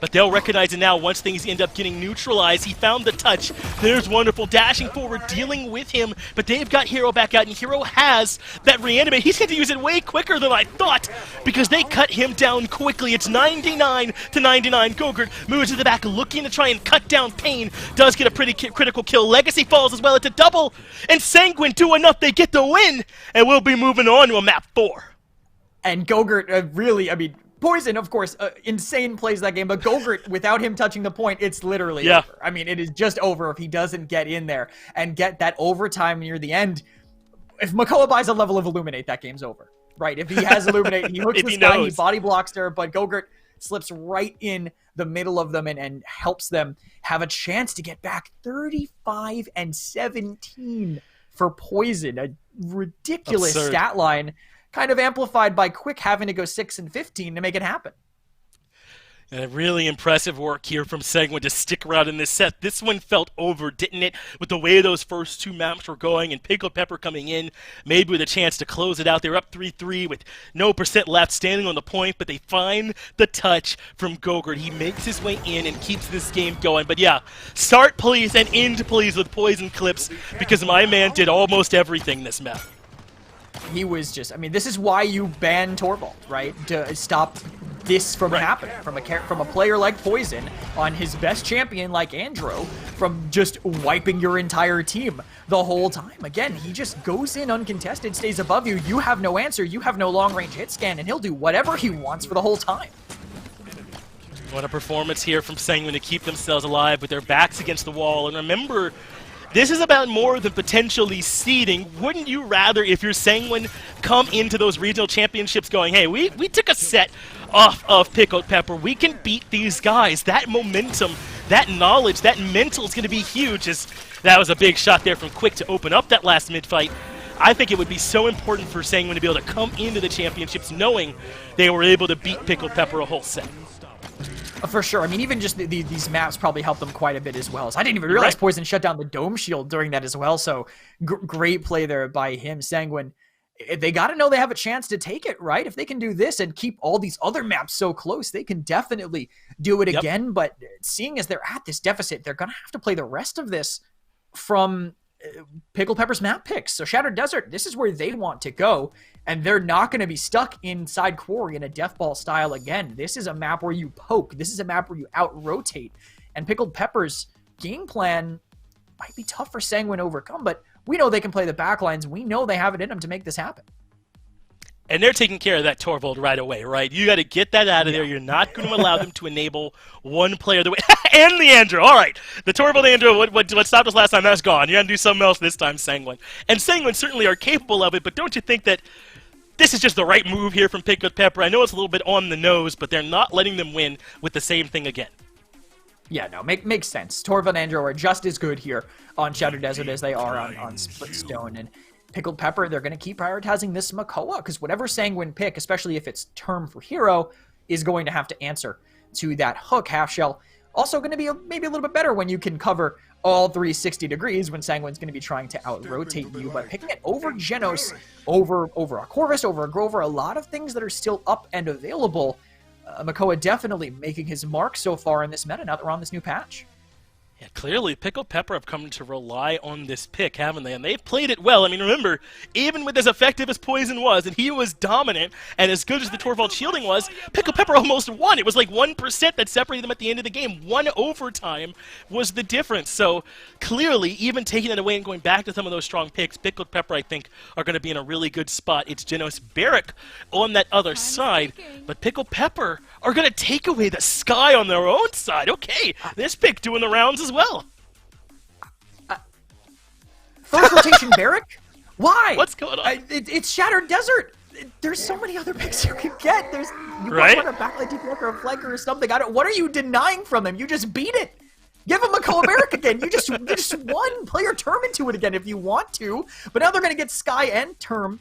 A: but they'll recognize it now once things end up getting neutralized. He found the touch. There's Wonderful dashing forward, dealing with him, but they've got Hero back out, and Hero has that reanimate. He's going to use it way quicker than I thought because they cut him down quickly. It's 99 to 99. Gogurt moves to the back, looking to try and cut down Pain. Does get a pretty critical kill. Legacy falls as well. It's a double, and Sanguine do enough. They get the win, and we'll be moving on to a map 4.
B: And Gogurt really, I mean, Poison, of course, insane plays that game, but Gogurt, without him touching the point, it's literally over. I mean, it is just over if he doesn't get in there and get that overtime near the end. If Makoa buys a level of Illuminate, that game's over, right? If he has Illuminate, he hooks the sky, he body blocks her, but Gogurt slips right in the middle of them and helps them have a chance to get back 35 and 17 for Poison. A ridiculous stat line, kind of amplified by Quick having to go 6 and 15 to make it happen.
A: And really impressive work here from Sanguine to stick around in this set. This one felt over, didn't it? With the way those first 2 maps were going and Pickled Pepper coming in, maybe with a chance to close it out. They're up 3-3 with no percent left, standing on the point, but they find the touch from Gogurt. He makes his way in and keeps this game going. But yeah, start please and end please with Poison clips because my man did almost everything this map.
B: He was just, I mean, this is why you ban Torvald, right? To stop this from happening. From a player like Poison on his best champion like Andro, from just wiping your entire team the whole time. Again, he just goes in uncontested, stays above you. You have no answer. You have no long-range hit scan, and he'll do whatever he wants for the whole time.
A: What a performance here from Sanguine to keep themselves alive with their backs against the wall. And remember, this is about more than potentially seeding. Wouldn't you rather, if you're Sanguine, come into those regional championships going, hey, we took a set off of Pickled Pepper. We can beat these guys. That momentum, that knowledge, that mental is going to be huge. As that was a big shot there from Quick to open up that last mid-fight. I think it would be so important for Sanguine to be able to come into the championships knowing they were able to beat Pickled Pepper a whole set.
B: For sure. I mean, even just these maps probably helped them quite a bit as well. So I didn't even realize Poison shut down the Dome Shield during that as well. So great play there by him. Sanguine, they got to know they have a chance to take it, right? If they can do this and keep all these other maps so close, they can definitely do it again. But seeing as they're at this deficit, they're going to have to play the rest of this from Pickled Pepper's map picks. So Shattered Desert, this is where they want to go, and they're not going to be stuck inside Quarry in a death ball style again. This is a map where you poke. This is a map where you out-rotate, and Pickled Pepper's game plan might be tough for Sanguine to overcome, but we know they can play the backlines. We know they have it in them to make this happen.
A: And they're taking care of that Torvald right away, right? You got to get that out of there. You're not going to allow them to enable one player the way. And the Andrew. All right. The Torvald Andrew, what stopped us last time, that's gone. You got to do something else this time, Sanguine. And Sanguine certainly are capable of it, but don't you think that this is just the right move here from Pickled Pepper? I know it's a little bit on the nose, but they're not letting them win with the same thing again.
B: Yeah, no, makes sense. Torvald and Andrew are just as good here on Shattered Desert as they are on Splitstone. And Pickled Pepper, they're going to keep prioritizing this Makoa, because whatever Sanguine pick, especially if it's term for hero, is going to have to answer to that hook half shell. Also going to be maybe a little bit better when you can cover all 360 degrees when Sanguine's going to be trying to out-rotate you. But picking it over Genos, over a Corvus, over a Grover, a lot of things that are still up and available. Makoa definitely making his mark so far in this meta now that we're on this new patch.
A: Yeah, clearly, Pickled Pepper have come to rely on this pick, haven't they? And they've played it well. I mean, remember, even with as effective as Poison was, and he was dominant, and as good as the Torvald shielding was, Pickled Pepper almost won. It was like 1% that separated them at the end of the game. One overtime was the difference. So, clearly, even taking it away and going back to some of those strong picks, Pickled Pepper, I think, are going to be in a really good spot. It's Genos Barrick on that other side, but Pickled Pepper are going to take away the sky on their own side. Okay, this pick doing the rounds as well.
B: First rotation Barrick? Why?
A: What's going on?
B: It's Shattered Desert. There's so many other picks you can get. You
A: right?
B: want a backlight DPS or a flanker or something. What are you denying from him? You just beat it. Give him a Barrick again. You just won. Play your term into it again if you want to. But now they're going to get Sky and term,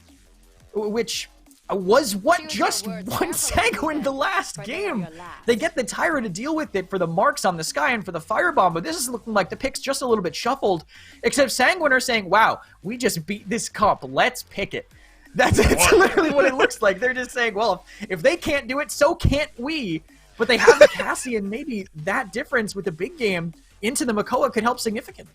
B: which was what just won Sanguine the last game. They get the Tyra to deal with it for the marks on the Sky and for the Firebomb, but this is looking like the picks just a little bit shuffled, except Sanguine are saying, wow, we just beat this comp, let's pick it. That's literally what it looks like. They're just saying, well, if they can't do it, so can't we. but they have the Cassie, and maybe that difference with the big game into the Makoa could help significantly.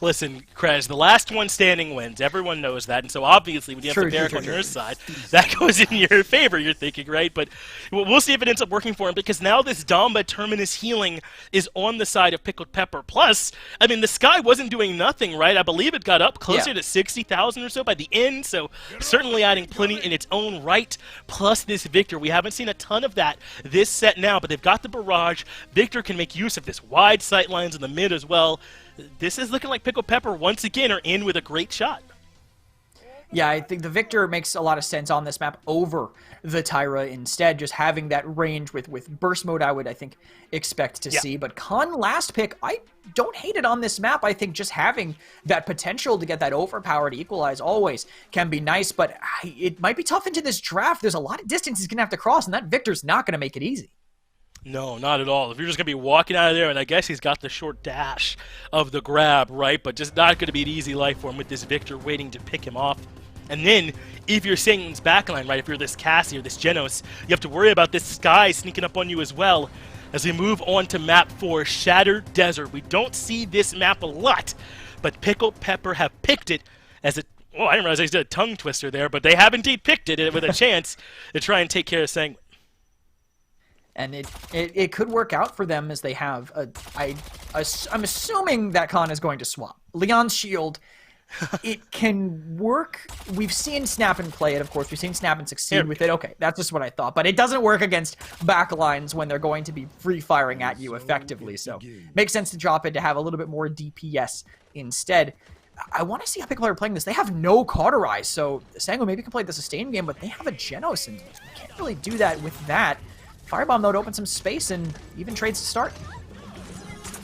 A: Listen, Krez, the last one standing wins. Everyone knows that. And so obviously when you have the Barak on your side, that goes in your favor, you're thinking, right? But we'll see if it ends up working for him, because now this Damba Terminus healing is on the side of Pickled Pepper. Plus, I mean, the Sky wasn't doing nothing, right? I believe it got up closer to 60,000 or so by the end, so certainly adding plenty in its own right. Plus this Victor. We haven't seen a ton of that this set now, but they've got the barrage. Victor can make use of this wide sight lines in the mid as well. This is looking like Pickled Pepper once again are in with a great shot.
B: Yeah, I think the Victor makes a lot of sense on this map over the Tyra instead, just having that range with burst mode I think, expect to see. But Khan last pick, I don't hate it on this map. I think just having that potential to get that overpower to equalize always can be nice, but it might be tough into this draft. There's a lot of distance he's going to have to cross, and that Victor's not going to make it easy.
A: No, not at all. If you're just going to be walking out of there, and I guess he's got the short dash of the grab, right? But just not going to be an easy life for him with this Victor waiting to pick him off. And then, if you're Sanguine's backline, right, if you're this Cassie or this Genos, you have to worry about this Sky sneaking up on you as well. As we move on to map 4, Shattered Desert. We don't see this map a lot, but Pickled Pepper have picked it as a... Oh, I didn't realize they did a tongue twister there, but they have indeed picked it with a chance to try and take care of Sanguine.
B: And it could work out for them, as they have. I'm assuming that Khan is going to swap. Leon's shield, it can work. We've seen Snappin play it, of course. We've seen Snappin succeed with it. Okay, that's just what I thought. But it doesn't work against backlines when they're going to be free-firing at you effectively. So makes sense to drop it to have a little bit more DPS instead. I want to see how Pickled are playing this. They have no Cauterize, so Sanguine maybe can play the sustain game, but they have a Genos, and can't really do that with that. Firebomb, though, to open some space and even trades to start.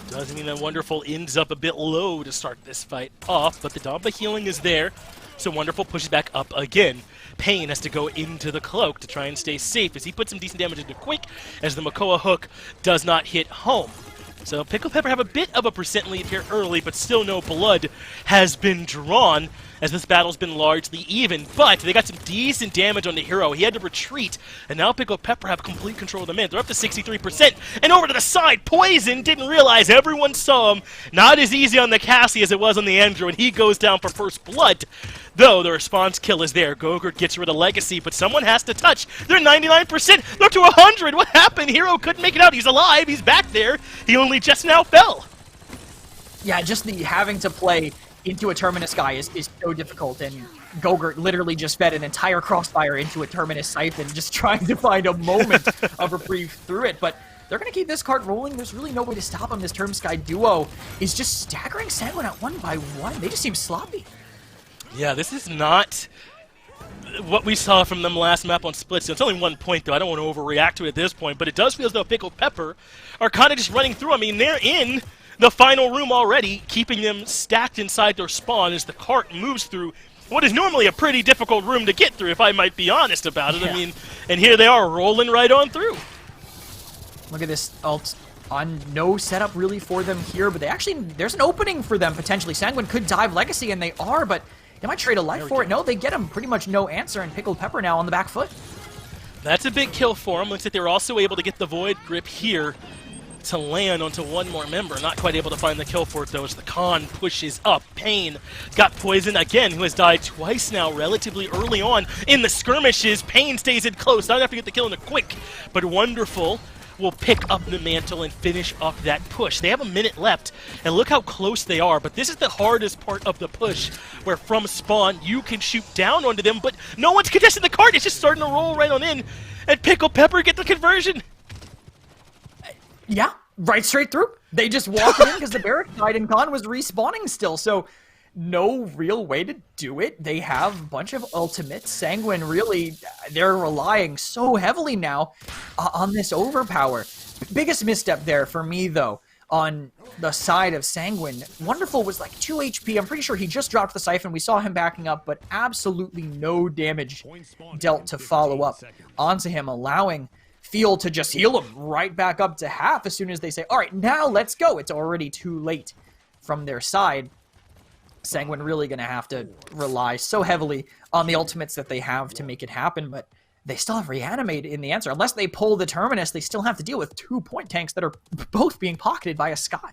A: Doesn't mean that Wonderful ends up a bit low to start this fight off, but the Damba healing is there, so Wonderful pushes back up again. Pain has to go into the cloak to try and stay safe as he puts some decent damage into Quick, as the Makoa hook does not hit home. So Pickled Pepper have a bit of a percent lead here early, but still no blood has been drawn, as this battle's been largely even. But they got some decent damage on the hero. He had to retreat, and now Pickled Pepper have complete control of the mid. They're up to 63%, and over to the side, Poison didn't realize everyone saw him. Not as easy on the Cassie as it was on the Andrew, and he goes down for first blood. Though the response kill is there. Gogurt gets rid of Legacy, but someone has to touch. They're 99%. They're up to 100. What happened? Hero couldn't make it out. He's alive. He's back there. He only just now fell.
B: Yeah, just the having to play into a Terminus guy is so difficult, and Gogurt literally just fed an entire crossfire into a Terminus Siphon, just trying to find a moment of reprieve through it. But they're going to keep this card rolling. There's really no way to stop him. This Term Sky duo is just staggering Sanguine out one by one. They just seem sloppy.
A: Yeah, this is not what we saw from them last map on Splitstone. It's only 1 point, though. I don't want to overreact to it at this point, but it does feel as though Pickled Pepper are kind of just running through. I mean, they're in the final room already, keeping them stacked inside their spawn as the cart moves through what is normally a pretty difficult room to get through, if I might be honest about it. Yeah. I mean, and here they are rolling right on through.
B: Look at this ult. On no setup really for them here, but there's an opening for them potentially. Sanguine could dive Legacy, and they are, but they might trade a life for it. No, they get him pretty much no answer, and Pickled Pepper now on the back foot.
A: That's a big kill for them. Looks like they were also able to get the Void Grip here to land onto one more member. Not quite able to find the kill for it, though, as the Khan pushes up. Pain got Poison again, who has died twice now relatively early on in the skirmishes. Pain stays in close. Not enough to get the kill in the Quick, but Wonderful will pick up the mantle and finish up that push. They have a minute left, and look how close they are, but this is the hardest part of the push, where from spawn, you can shoot down onto them, but no one's contesting the cart. It's just starting to roll right on in, and Pickled Pepper get the conversion.
B: Yeah, right straight through. They just walked in because the Barak died, and Khan was respawning still, so no real way to do it. They have a bunch of ultimates. Sanguine, really, they're relying so heavily now on this overpower. Biggest misstep there for me, though, on the side of Sanguine. Wonderful was like 2 HP. I'm pretty sure he just dropped the Siphon. We saw him backing up, but absolutely no damage dealt to follow up onto him, allowing Field to just heal him right back up to half as soon as they say, all right, now let's go. It's already too late from their side. Sanguine really going to have to rely so heavily on the ultimates that they have to make it happen, but they still have Reanimate in the answer. Unless they pull the Terminus, they still have to deal with 2 point tanks that are both being pocketed by a Sky.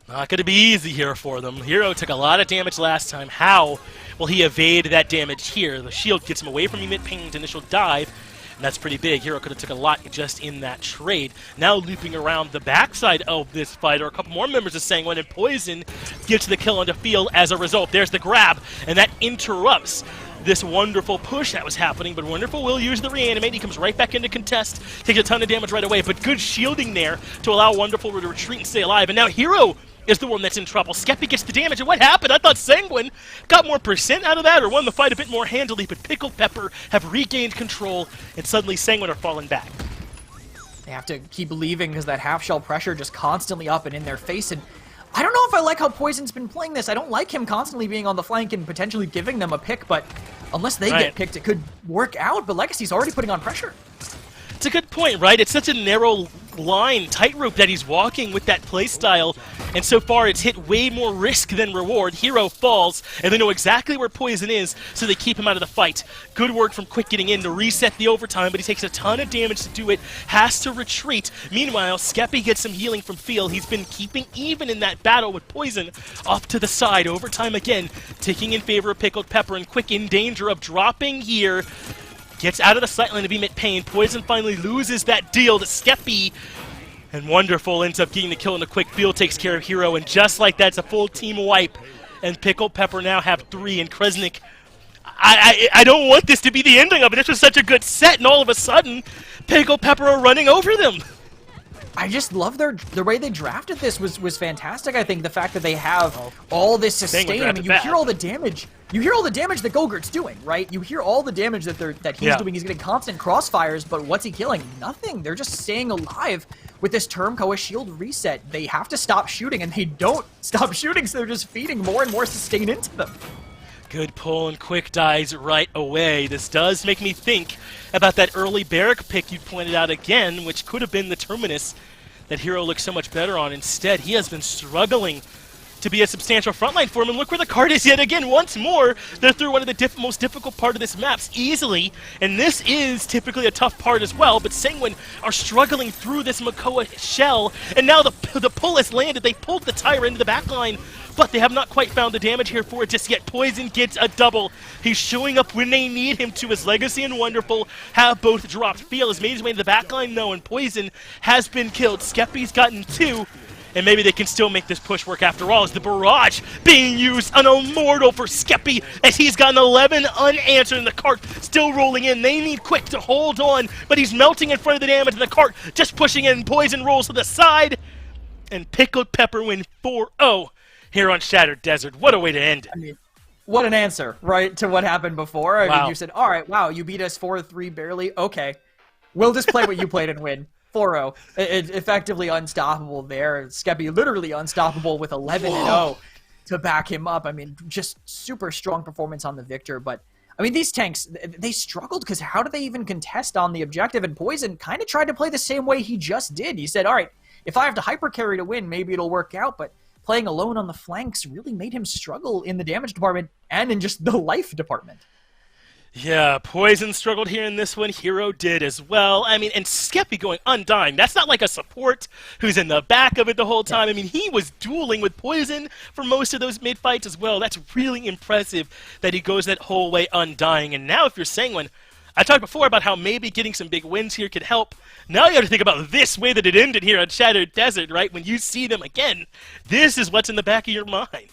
A: Not going to be easy here for them. Hero took a lot of damage last time. How will he evade that damage here? The shield gets him away from Emit Pain's initial dive, and that's pretty big. Hero could have took a lot just in that trade. Now looping around the backside of this fight are a couple more members of Sanguine, and Poison gets the kill on the field as a result. There's the grab, and that interrupts this wonderful push that was happening, but Wonderful will use the Reanimate. He comes right back into contest, takes a ton of damage right away, but good shielding there to allow Wonderful to retreat and stay alive. And now Hero is the one that's in trouble. Skeppy gets the damage, and what happened? I thought Sanguine got more percent out of that or won the fight a bit more handily, but Pickled Pepper have regained control, and suddenly Sanguine are falling back.
B: They have to keep leaving because that half-shell pressure just constantly up and in their face, and I don't know if I like how Poison's been playing this. I don't like him constantly being on the flank and potentially giving them a pick, but unless they get picked, it could work out, but Legacy's already putting on pressure.
A: It's a good point, right? It's such a narrow line, tightrope that he's walking with that playstyle, and so far it's hit way more risk than reward. Hero falls, and they know exactly where Poison is, so they keep him out of the fight. Good work from Quick getting in to reset the overtime, but he takes a ton of damage to do it, has to retreat. Meanwhile, Skeppy gets some healing from Feel. He's been keeping even in that battle with Poison off to the side. Overtime again, ticking in favor of Pickled Pepper, and Quick in danger of dropping here. Gets out of the sightline of Emit Pain. Poison finally loses that deal to Skeppy. And Wonderful ends up getting the kill in the Quick. Field takes care of Hero, and just like that, it's a full team wipe. And Pickled Pepper now have 3, and Kresnik, I don't want this to be the ending of it. This was such a good set, and all of a sudden, Pickled Pepper are running over them.
B: I just love the way they drafted this was fantastic. I think the fact that they have all this sustain. I mean, you hear all the damage. You hear all the damage that Gogurt's doing, right? You hear all the damage that he's doing. He's getting constant crossfires, but what's he killing? Nothing. They're just staying alive with this Termkoa shield reset. They have to stop shooting, and they don't stop shooting, so they're just feeding more and more sustain into them.
A: Good pull, and Quick dies right away. This does make me think about that early Barrack pick you pointed out again, which could have been the Terminus that Hero looks so much better on. Instead, he has been struggling to be a substantial frontline for him, and look where the card is yet again. Once more, they're through one of the most difficult part of this maps easily, and this is typically a tough part as well, but Sanguine are struggling through this Makoa shell, and now the pull has landed. They pulled the tire into the back line, but they have not quite found the damage here for it just yet. Poison gets a double. He's showing up when they need him to, as Legacy and Wonderful have both dropped. Feel has made his way to the back line, no, and Poison has been killed. Skeppy's gotten 2. And maybe they can still make this push work after all, as the barrage being used, an immortal for Skeppy, as he's gotten 11 unanswered, and the cart still rolling in. They need Quick to hold on, but he's melting in front of the damage, and the cart just pushing in. Poison rolls to the side, and Pickled Pepper win 4-0 here on Shattered Desert. What a way to end it.
B: I mean, what an answer, right, to what happened before. I
A: Wow.
B: mean, you said, all right, wow, you beat us 4-3 barely. Okay, we'll just play what you played and win. 4-0. Effectively unstoppable there. Skeppy literally unstoppable with 11-0 to back him up. I mean, just super strong performance on the Victor. But, I mean, these tanks, they struggled because how do they even contest on the objective? And Poison kind of tried to play the same way he just did. He said, all right, if I have to hyper carry to win, maybe it'll work out. But playing alone on the flanks really made him struggle in the damage department and in just the life department.
A: Yeah, Poison struggled here in this one. Hero did as well. I mean, and Skeppy going undying. That's not like a support who's in the back of it the whole time. I mean, he was dueling with Poison for most of those mid-fights as well. That's really impressive that he goes that whole way undying. And now if you're Sanguine, I talked before about how maybe getting some big wins here could help. Now you got to think about this way that it ended here on Shattered Desert, right? When you see them again, this is what's in the back of your mind.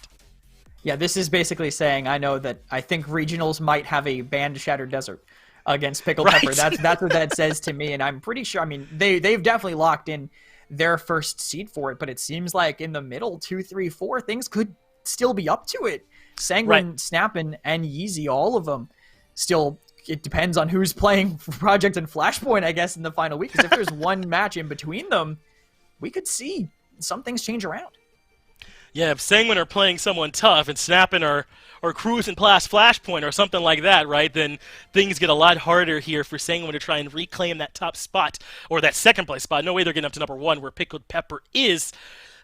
B: Yeah, this is basically saying, I know that I think regionals might have a banned Shattered Desert against Pickled Pepper. That's what that says to me, and I'm pretty sure, I mean, they've definitely locked in their first seed for it, but it seems like in the middle, 2, 3, 4, things could still be up to it. Sanguine, Snappin', and Yeezy, all of them still, it depends on who's playing Project and Flashpoint, I guess, in the final week, because if there's one match in between them, we could see some things change around.
A: Yeah, if Sanguine are playing someone tough and Snappin' or cruising past Flashpoint or something like that, right, then things get a lot harder here for Sanguine to try and reclaim that top spot, or that second place spot. No way they're getting up to number 1 where Pickled Pepper is.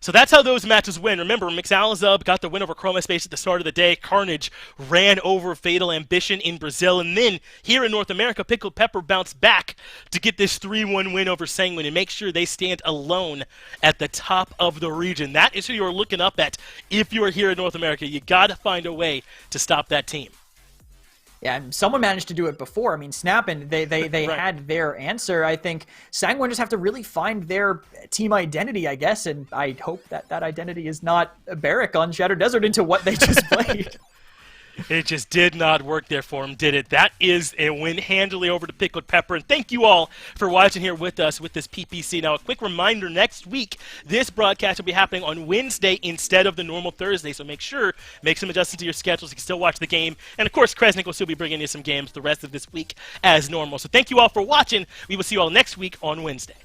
A: So that's how those matches win. Remember, Mixalazub got the win over Chroma Space at the start of the day. Carnage ran over Fatal Ambition in Brazil. And then here in North America, Pickled Pepper bounced back to get this 3-1 win over Sanguine and make sure they stand alone at the top of the region. That is who you're looking up at if you're here in North America. You got to find a way to stop that team.
B: Yeah, and someone managed to do it before. I mean, Snappin', they
A: Right.
B: had their answer. I think Sanguine just have to really find their team identity, I guess, and I hope that that identity is not Barrack on Shattered Desert into what they just played.
A: It just did not work there for him, did it? That is a win handily over to Pickled Pepper. And thank you all for watching here with us with this PPC. Now, a quick reminder, next week, this broadcast will be happening on Wednesday instead of the normal Thursday. So make some adjustments to your schedules. You can still watch the game. And, of course, Kresnik will still be bringing you some games the rest of this week as normal. So thank you all for watching. We will see you all next week on Wednesday.